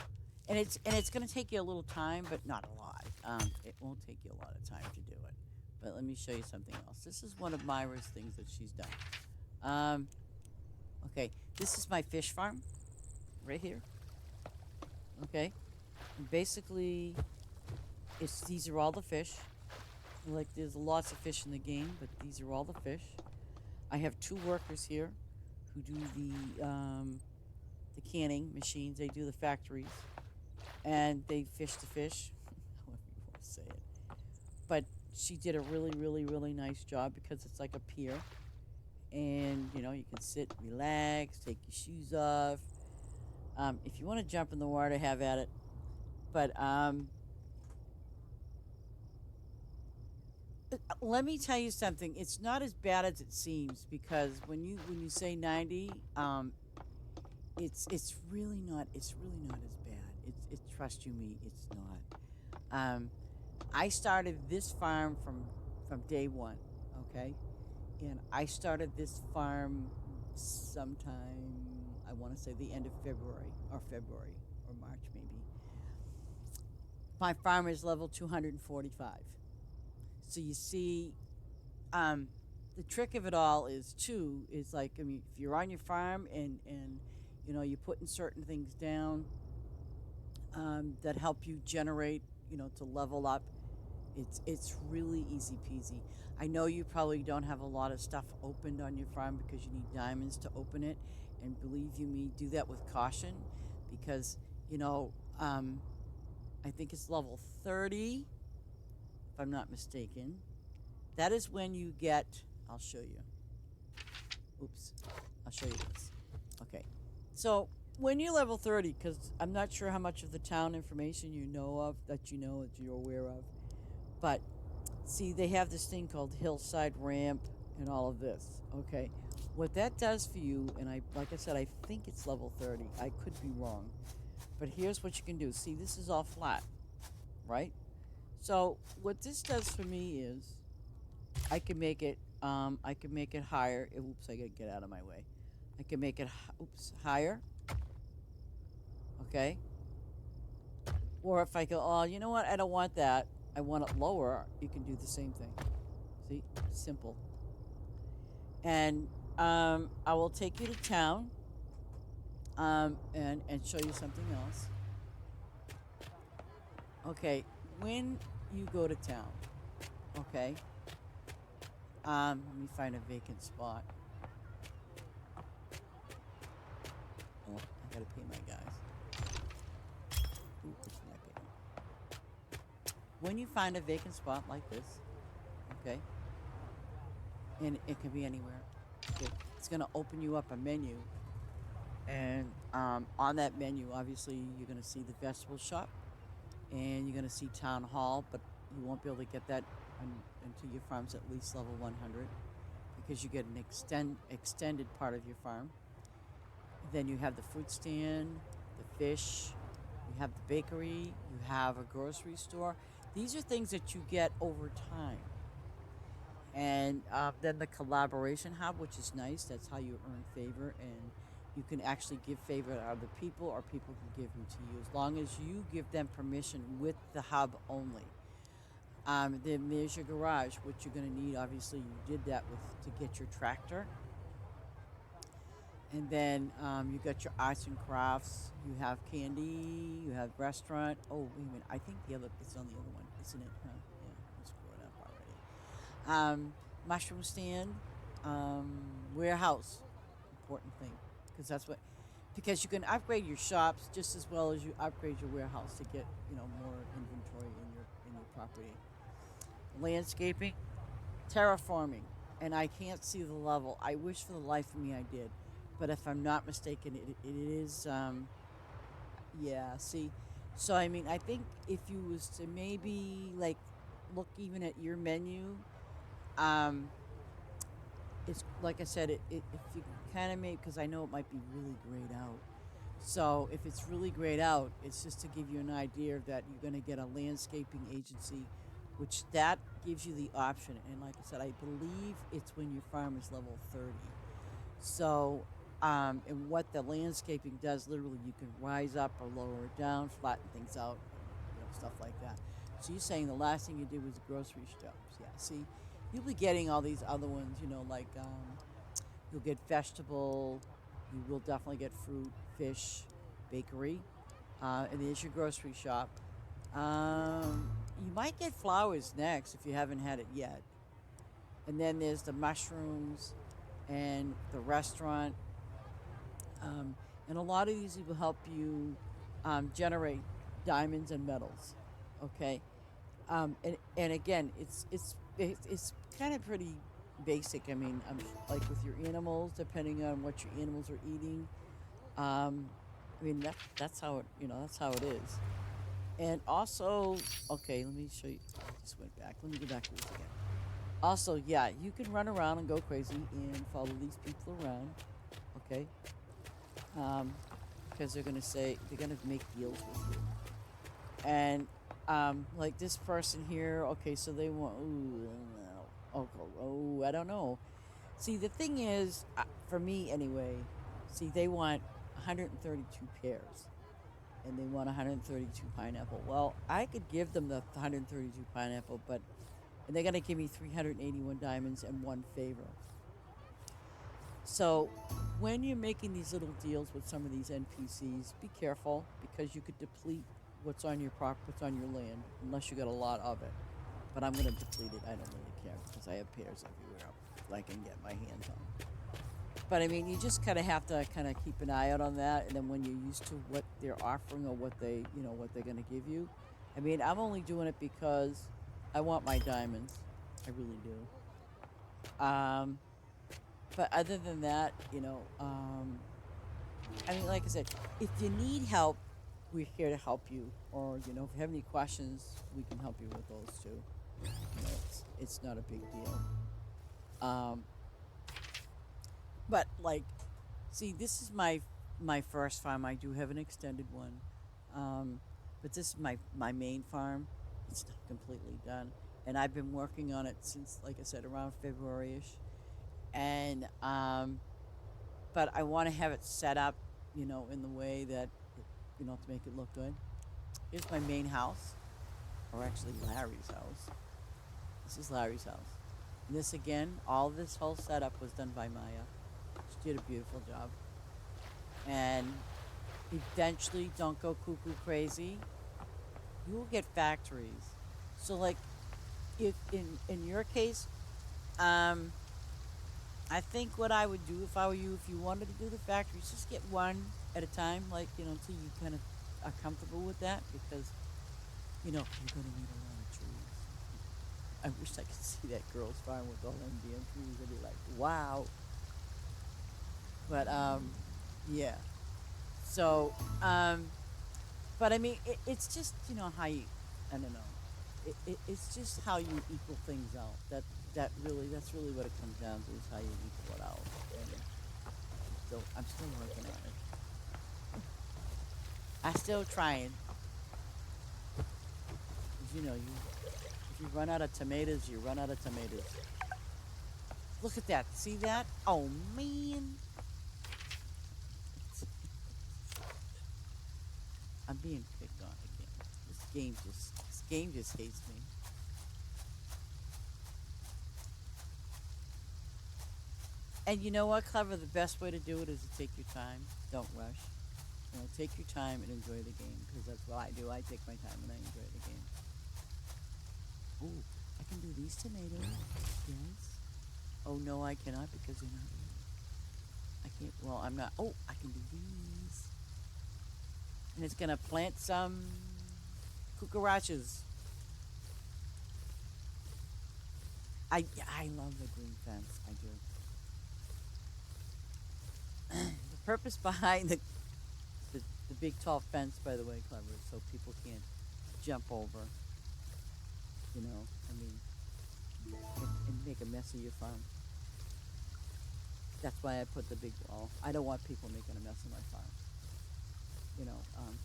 and it's going to take you a little time, but not a lot. It won't take you a lot of time to do it. But let me show you something else. This is one of Myra's things that she's done. Um, okay, this is my fish farm right here. Okay, and basically, these are all the fish. Like there's lots of fish in the game, but these are all the fish. I have two workers here who do the canning machines. They do the factories, and they fish the fish. However you want to say it. But she did a really, really, really nice job because it's like a pier, and you know you can sit, relax, take your shoes off. If you want to jump in the water, have at it. But let me tell you something. It's not as bad as it seems because when you say 90, it's really not as bad. It's trust you me, it's not. Um, I started this farm from day one, okay, and I started this farm sometime I want to say the end of February or March maybe. My farm is level 245. So you see, the trick of it all is too is like I mean if you're on your farm and you know you're putting certain things down that help you generate to level up. It's really easy peasy. I know you probably don't have a lot of stuff opened on your farm because you need diamonds to open it, and believe you me, do that with caution because I think it's level 30 if I'm not mistaken. That is when you get. I'll show you. Oops. I'll show you this. Okay. So when you're level 30, because I'm not sure how much of the town information you know of, that you're aware of, but see, they have this thing called Hillside Ramp and all of this. Okay. What that does for you, and like I said, I think it's level 30. I could be wrong. But here's what you can do. See, this is all flat, right? So what this does for me is I can make it higher. Oops, I gotta get out of my way. I can make it higher, okay? Or if I go, oh, you know what? I don't want that. I want it lower. You can do the same thing. See, simple. And I will take you to town, and show you something else. Okay, when you go to town, okay. Let me find a vacant spot. Oh, I gotta pay my guys. Ooh, which one I pay? When you find a vacant spot like this, okay, and it can be anywhere, okay, it's gonna open you up a menu, and on that menu, obviously, you're gonna see the vegetable shop, and you're gonna see town hall, but you won't be able to get that until your farm's at least level 100, because you get an extended part of your farm. Then you have the fruit stand, the fish, you have the bakery, you have a grocery store. These are things that you get over time. And then the collaboration hub, which is nice. That's how you earn favor, and you can actually give favor to other people, or people can give them to you, as long as you give them permission with the hub only. Then there's your garage, which you're going to need. Obviously, you did that to get your tractor. And then you got your arts and crafts. You have candy. You have restaurant. Oh, wait a minute. I think it's on the other one, isn't it? Huh? Yeah, I'm screwing up already. Mushroom stand, warehouse. Important thing, because you can upgrade your shops just as well as you upgrade your warehouse to get more inventory in your property. Landscaping, terraforming, and I can't see the level. I wish for the life of me I did, but if I'm not mistaken, it is. Yeah. See, so I mean, I think if you was to maybe like look even at your menu, um, it's like I said, if you kind of make, because I know it might be really grayed out. So if it's really grayed out, it's just to give you an idea that you're going to get a landscaping agency, which that gives you the option. And like I said, I believe it's when your farm is level 30. So, and what the landscaping does, literally, you can rise up or lower it down, flatten things out, stuff like that. So you're saying the last thing you did was the grocery shops. Yeah, see, you'll be getting all these other ones, like you'll get vegetable, you will definitely get fruit, fish, bakery, and there's your grocery shop. You might get flowers next if you haven't had it yet. And then there's the mushrooms and the restaurant. And a lot of these will help you generate diamonds and metals. Okay. And again, it's kind of pretty basic. I mean, like with your animals, depending on what your animals are eating. I mean, that's how it is. And also, okay, let me show you. I just went back. Let me go back to this again. Also, yeah, you can run around and go crazy and follow these people around, okay? Because they're gonna make deals with you. And like this person here, okay, so they want, I don't know. See, the thing is, for me anyway, see, they want 132 pears, and they want 132 pineapple. Well, I could give them the 132 pineapple, and they're gonna give me 381 diamonds and one favor. So, when you're making these little deals with some of these NPCs, be careful, because you could deplete what's on your land, unless you got a lot of it. But I'm gonna deplete it. I don't really care, because I have pears everywhere that I can get my hands on. But I mean, you just kind of have to kind of keep an eye out on that, and then when you're used to what they're offering or what they're going to give you. I mean, I'm only doing it because I want my diamonds. I really do. But other than that, I mean, like I said, if you need help, we're here to help you. Or if you have any questions, we can help you with those too. It's not a big deal. But like, see, this is my first farm. I do have an extended one, um, but this is my main farm. It's not completely done, and I've been working on it since, like I said, around February-ish. And but I want to have it set up, in the way that, to make it look good. Here's my main house, or actually Larry's house. This is Larry's house. And this again, all this whole setup was done by Maya. She did a beautiful job. And eventually, don't go cuckoo crazy. You will get factories. So like, if in your case, um, I think what I would do if I were you, if you wanted to do the factories, just get one at a time, like, until you kind of are comfortable with that, because you're gonna need a lot of trees. I wish I could see that girl's farm with all them damn trees. I'd be like, wow. But yeah. So but I mean, it's just, how you, I don't know. It's just how you equal things out. That's really what it comes down to, is how you equal it out. And I'm still working on it. I'm still trying. 'Cause, if you run out of tomatoes, you run out of tomatoes. Look at that. See that? Oh man. I'm being picked on again. This game just hates me. And you know what, Clever? The best way to do it is to take your time. Don't rush. Take your time and enjoy the game, because that's what I do. I take my time and I enjoy the game. Ooh, I can do these tomatoes. Yes. Oh no, I cannot, because they're not ready. I can't. Well, I'm not. Oh, I can do these. And it's gonna plant some cucarachas. I love the green fence. I do. The purpose behind the big tall fence, by the way, Clever, is so people can't jump over. I mean, and make a mess of your farm. That's why I put the big wall. I don't want people making a mess of my farm.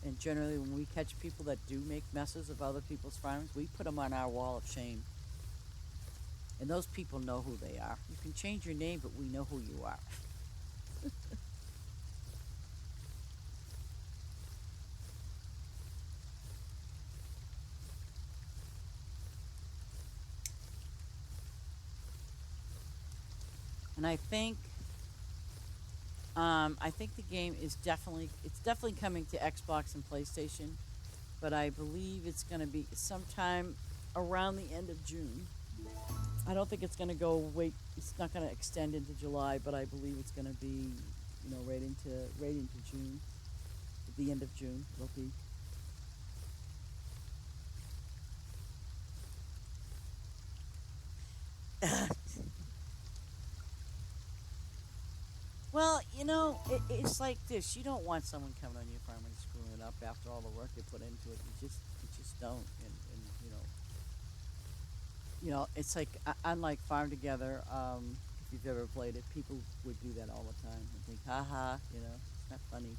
And generally, when we catch people that do make messes of other people's farms, we put them on our wall of shame. And those people know who they are. You can change your name, but we know who you are. And I think the game is definitely coming to Xbox and PlayStation, but I believe it's going to be sometime around the end of June. I don't think it's going to go wait. It's not going to extend into July, but I believe it's going to be, right into June. At the end of June, it'll be. Well, it's like this. You don't want someone coming on your farm and screwing it up after all the work you put into it. You just don't. And it's like, unlike Farm Together. If you've ever played it, people would do that all the time and think, haha, it's not funny.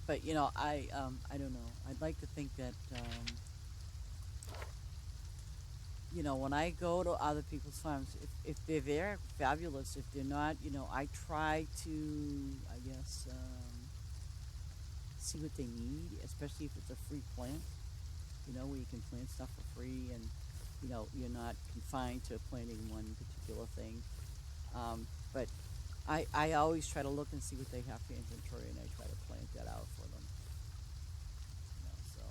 But I don't know. I'd like to think that, when I go to other people's farms, if they're there, fabulous. If they're not, I try to, I guess, see what they need, especially if it's a free plant, where you can plant stuff for free, and, you're not confined to planting one particular thing. But I always try to look and see what they have for inventory, and I try to plant that out for them. So.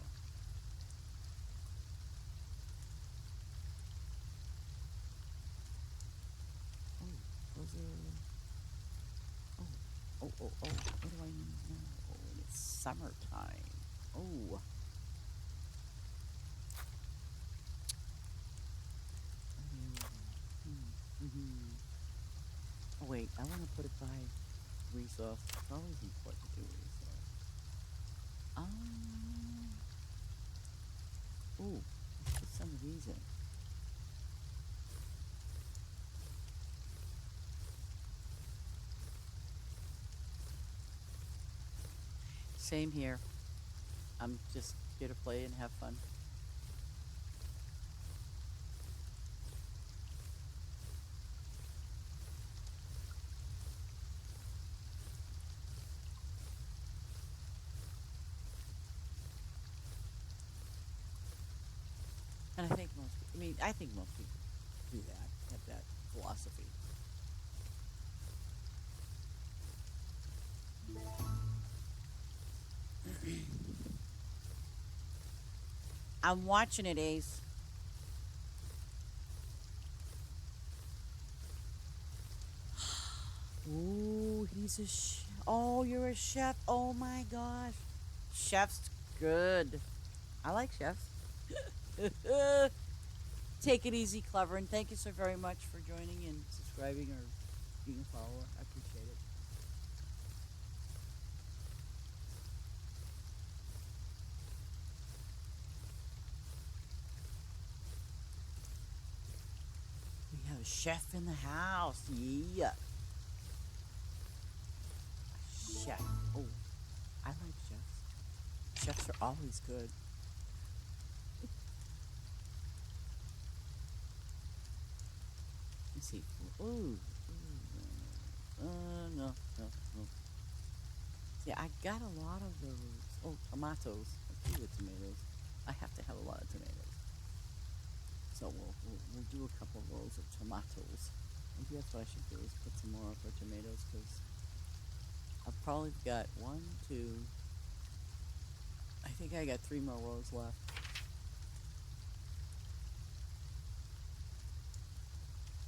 Oh, those are. Oh, oh. What do I need now? Oh, and it's summertime. Oh. Mm-hmm. Oh wait, I want to put it by resource. It's always important to do resource. Ooh, let's put some of these in. Same here. I'm just here to play and have fun. And I think I think most people do that, have that philosophy. I'm watching it, Ace. Ooh, he's a chef. Oh, you're a chef. Oh my gosh. Chef's good. I like chefs. Take it easy, Clever, and thank you so very much for joining and subscribing or being a follower. I appreciate it. We have a chef in the house. Yeah. A chef. Oh, I like chefs. Chefs are always good. Let's see. Ooh. No, no, no. See, I got a lot of those. Oh, tomatoes. I do with tomatoes. I have to have a lot of tomatoes. So we'll do a couple of rows of tomatoes. Maybe that's what I should do is put some more of our tomatoes because I've probably got one, two. I think I got 3 more rows left.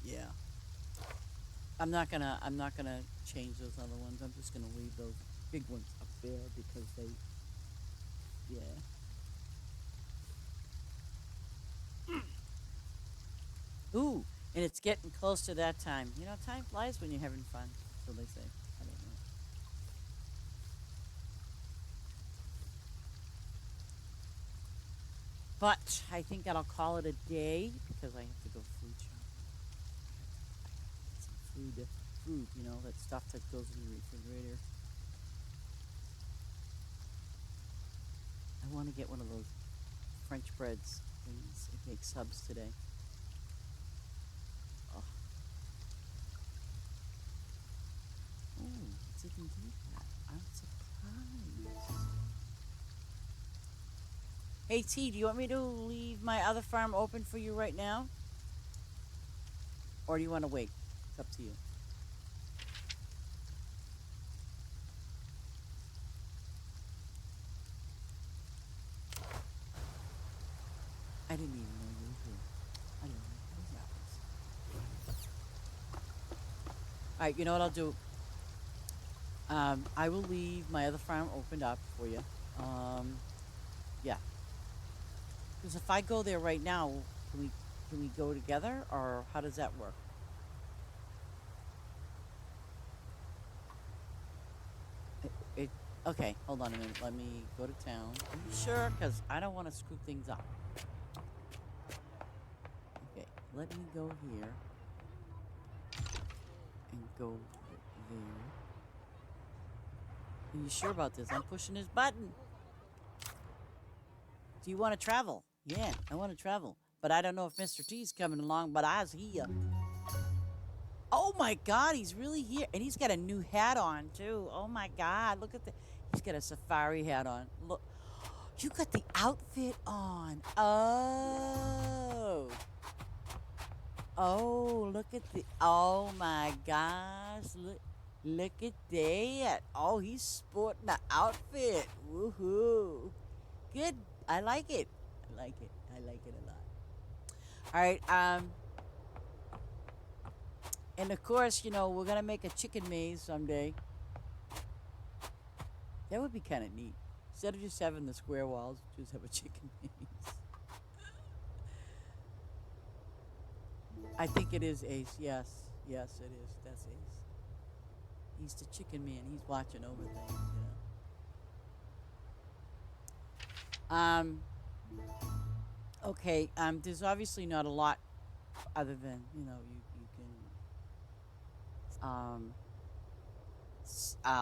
Yeah. I'm not gonna change those other ones. I'm just gonna leave those big ones up there because they, yeah. Ooh, and it's getting close to that time. You know, time flies when you're having fun. So they say. I don't know. But I think I'll call it a day because I have to go food shopping. I have to get some food, you know, that stuff that goes in the refrigerator. I want to get one of those French breads things. It makes subs today. Oh, oh, it's even do that. I'm surprised. Hey T, do you want me to leave my other farm open for you right now? Or do you want to wait? It's up to you. I didn't even know you were here. I didn't know those apples. Alright, you know what I'll do? I will leave my other farm opened up for you. Yeah. Because if I go there right now, can we go together or how does that work? It okay, hold on a minute. Let me go to town. Are you sure? Because I don't want to screw things up. Okay, let me go here and go there. Are you sure about this? I'm pushing this button. Do you want to travel? Yeah, I want to travel. But I don't know if Mr. T's coming along, but I's here. Oh my god, he's really here. And he's got a new hat on, too. Oh my god, look at the. He's got a safari hat on. Look. You got the outfit on. Oh. Oh, look at the. Oh my gosh. Look at that. Oh, he's sporting the outfit. Woohoo. Good. I like it. I like it. I like it a lot. All right. And of course, you know, we're gonna make a chicken maze someday. That would be kind of neat. Instead of just having the square walls, just have a chicken maze. I think it is Ace. Yes. Yes, it is. That's Ace. He's the chicken man. He's watching over things, Okay. There's obviously not a lot other than you can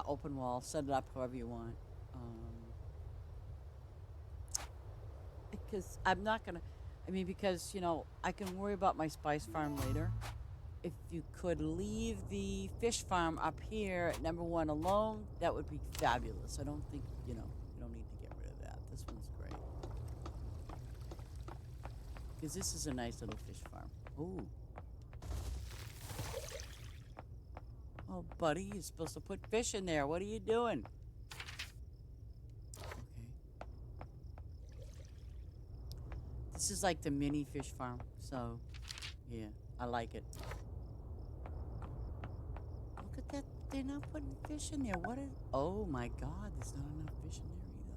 open wall, set it up however you want. Um, because I'm not gonna. I mean, because I can worry about my spice farm later. If you could leave the fish farm up here at number one alone, that would be fabulous. I don't think you don't need to get rid of that. This one's great because this is a nice little fish farm. Ooh. Oh, buddy, you're supposed to put fish in there. What are you doing? Okay. This is like the mini fish farm. So, yeah, I like it. Look at that. They're not putting fish in there. What is... Oh, my God. There's not enough fish in there either.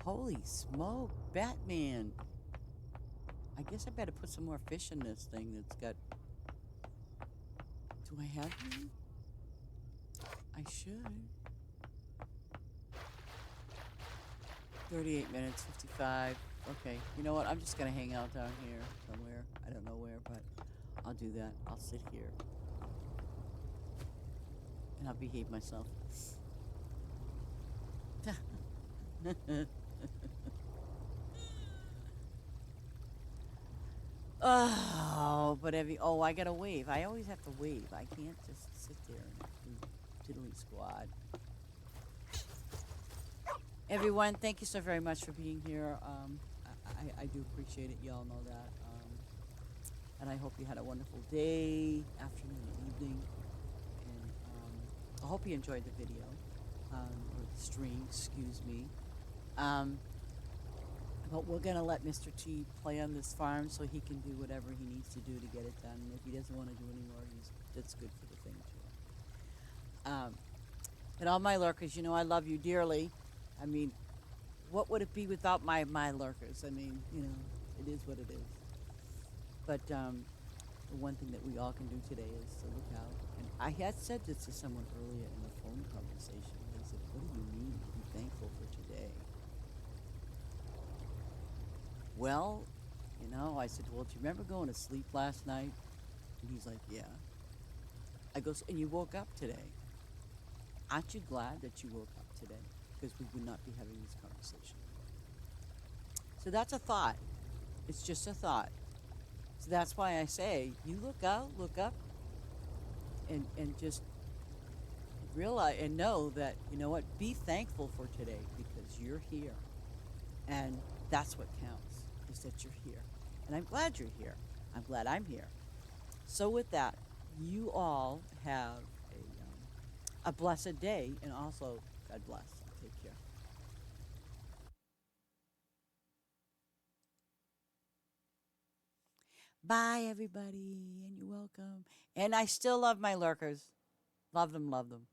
Holy smoke. Batman. I guess I better put some more fish in this thing that's got... Do I have any? I should. 38 minutes, 55. Okay, you know what? I'm just going to hang out down here somewhere. I don't know where, but I'll do that. I'll sit here. And I'll behave myself. Oh, but I gotta wave. I always have to wave. I can't just sit there and do diddly squad. Everyone, thank you so very much for being here. I do appreciate it. Y'all know that. And I hope you had a wonderful day, afternoon, and evening. And I hope you enjoyed the video, or the stream, excuse me. But we're going to let Mr. T play on this farm so he can do whatever he needs to do to get it done. And if he doesn't want to do anymore, that's good for the thing, too. And all my lurkers, I love you dearly. I mean, what would it be without my lurkers? I mean, it is what it is. But the one thing that we all can do today is to look out. And I had said this to someone earlier in the phone conversation. They said, what do you mean to be thankful for today? Well, I said, well, do you remember going to sleep last night? And he's like, yeah. I go, and you woke up today. Aren't you glad that you woke up today? Because we would not be having this conversation. So that's a thought. It's just a thought. So that's why I say, you look out, look up, and just realize and know that, you know what, be thankful for today because you're here. And that's what counts, is that you're here. And I'm glad you're here. I'm glad I'm here. So with that, you all have a blessed day, and also, God bless. Take care. Bye, everybody, and you're welcome. And I still love my lurkers. Love them, love them.